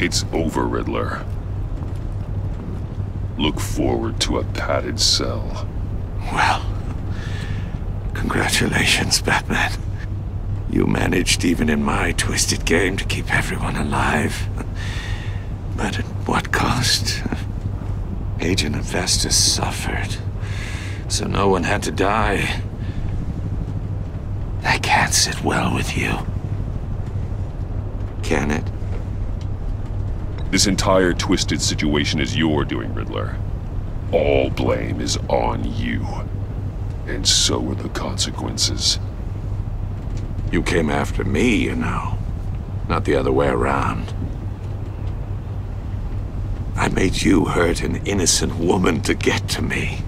It's over, Riddler. Look forward to a padded cell. Well, congratulations, Batman. You managed, even in my twisted game, to keep everyone alive. But at what cost? Agent Hephaestus suffered, so no one had to die. That can't sit well with you. Can it? This entire twisted situation is your doing, Riddler. All blame is on you. And so are the consequences. You came after me, you know. Not the other way around. I made you hurt an innocent woman to get to me.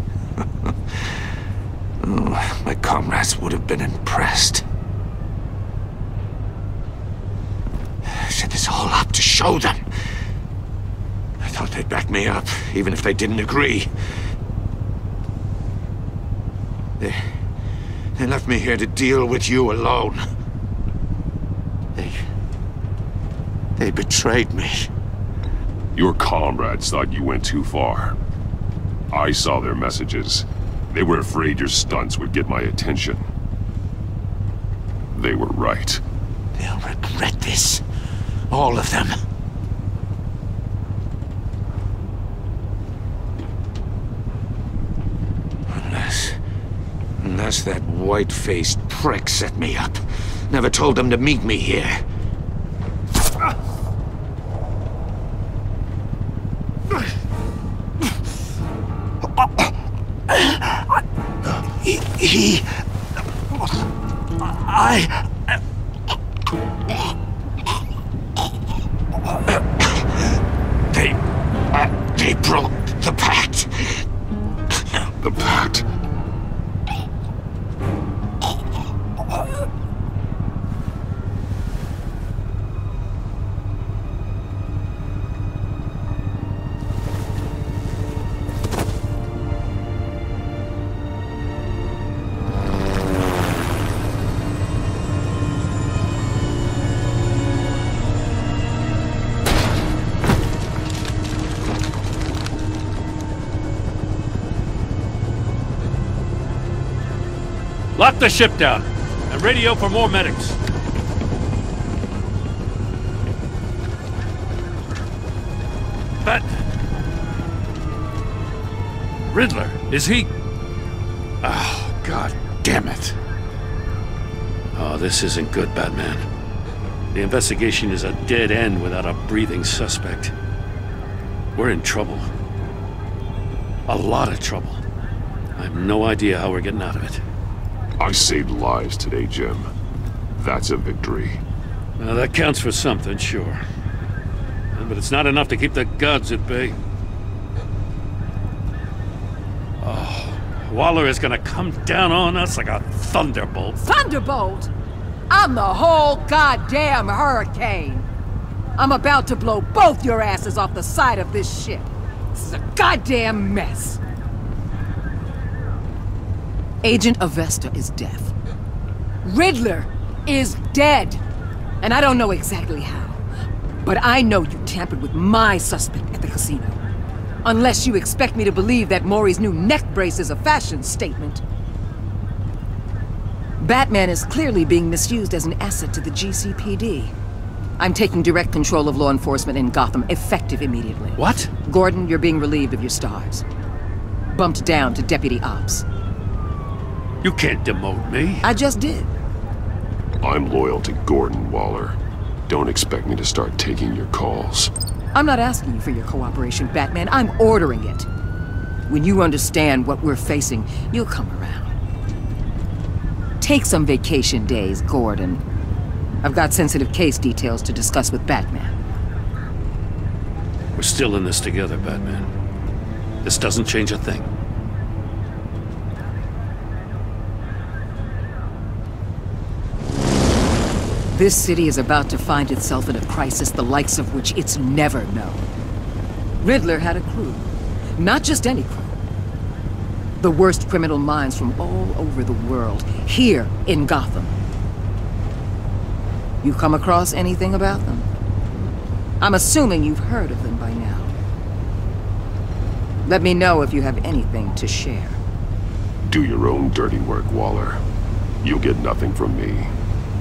Oh, my comrades would have been impressed. I set this all up to show them. I thought they'd back me up, even if they didn't agree. They left me here to deal with you alone. They betrayed me. Your comrades thought you went too far. I saw their messages. They were afraid your stunts would get my attention. They were right. They'll regret this. All of them. Unless that white-faced prick set me up. Never told them to meet me here. They broke the pact. The pact? Lock the ship down, and radio for more medics. But... Riddler, is he... Oh, God damn it. Oh, this isn't good, Batman. The investigation is a dead end without a breathing suspect. We're in trouble. A lot of trouble. I have no idea how we're getting out of it. I saved lives today, Jim. That's a victory. Now, that counts for something, sure. But it's not enough to keep the gods at bay. Oh, Waller is gonna come down on us like a thunderbolt. Thunderbolt? I'm the whole goddamn hurricane. I'm about to blow both your asses off the side of this ship. This is a goddamn mess. Agent Avesta is deaf. Riddler is dead. And I don't know exactly how. But I know you tampered with my suspect at the casino. Unless you expect me to believe that Maury's new neck brace is a fashion statement. Batman is clearly being misused as an asset to the GCPD. I'm taking direct control of law enforcement in Gotham, effective immediately. What? Gordon, you're being relieved of your stars. Bumped down to Deputy Ops. You can't demote me. I just did. I'm loyal to Gordon, Waller. Don't expect me to start taking your calls. I'm not asking you for your cooperation, Batman. I'm ordering it. When you understand what we're facing, you'll come around. Take some vacation days, Gordon. I've got sensitive case details to discuss with Batman. We're still in this together, Batman. This doesn't change a thing. This city is about to find itself in a crisis the likes of which it's never known. Riddler had a crew. Not just any crew. The worst criminal minds from all over the world, here in Gotham. You come across anything about them? I'm assuming you've heard of them by now. Let me know if you have anything to share. Do your own dirty work, Waller. You'll get nothing from me.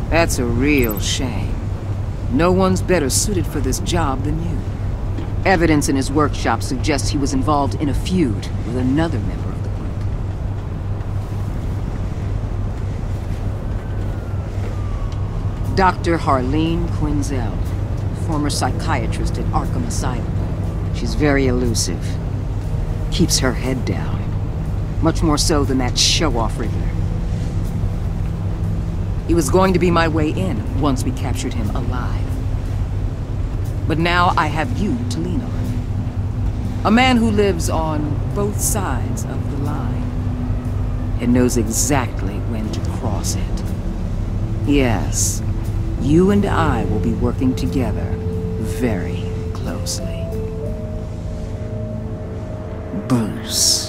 That's a real shame. No one's better suited for this job than you. Evidence in his workshop suggests he was involved in a feud with another member of the group. Dr. Harleen Quinzel, former psychiatrist at Arkham Asylum. She's very elusive. Keeps her head down. Much more so than that show-off Riddler. He was going to be my way in once we captured him alive. But now I have you to lean on. A man who lives on both sides of the line and knows exactly when to cross it. Yes, you and I will be working together very closely. Bruce.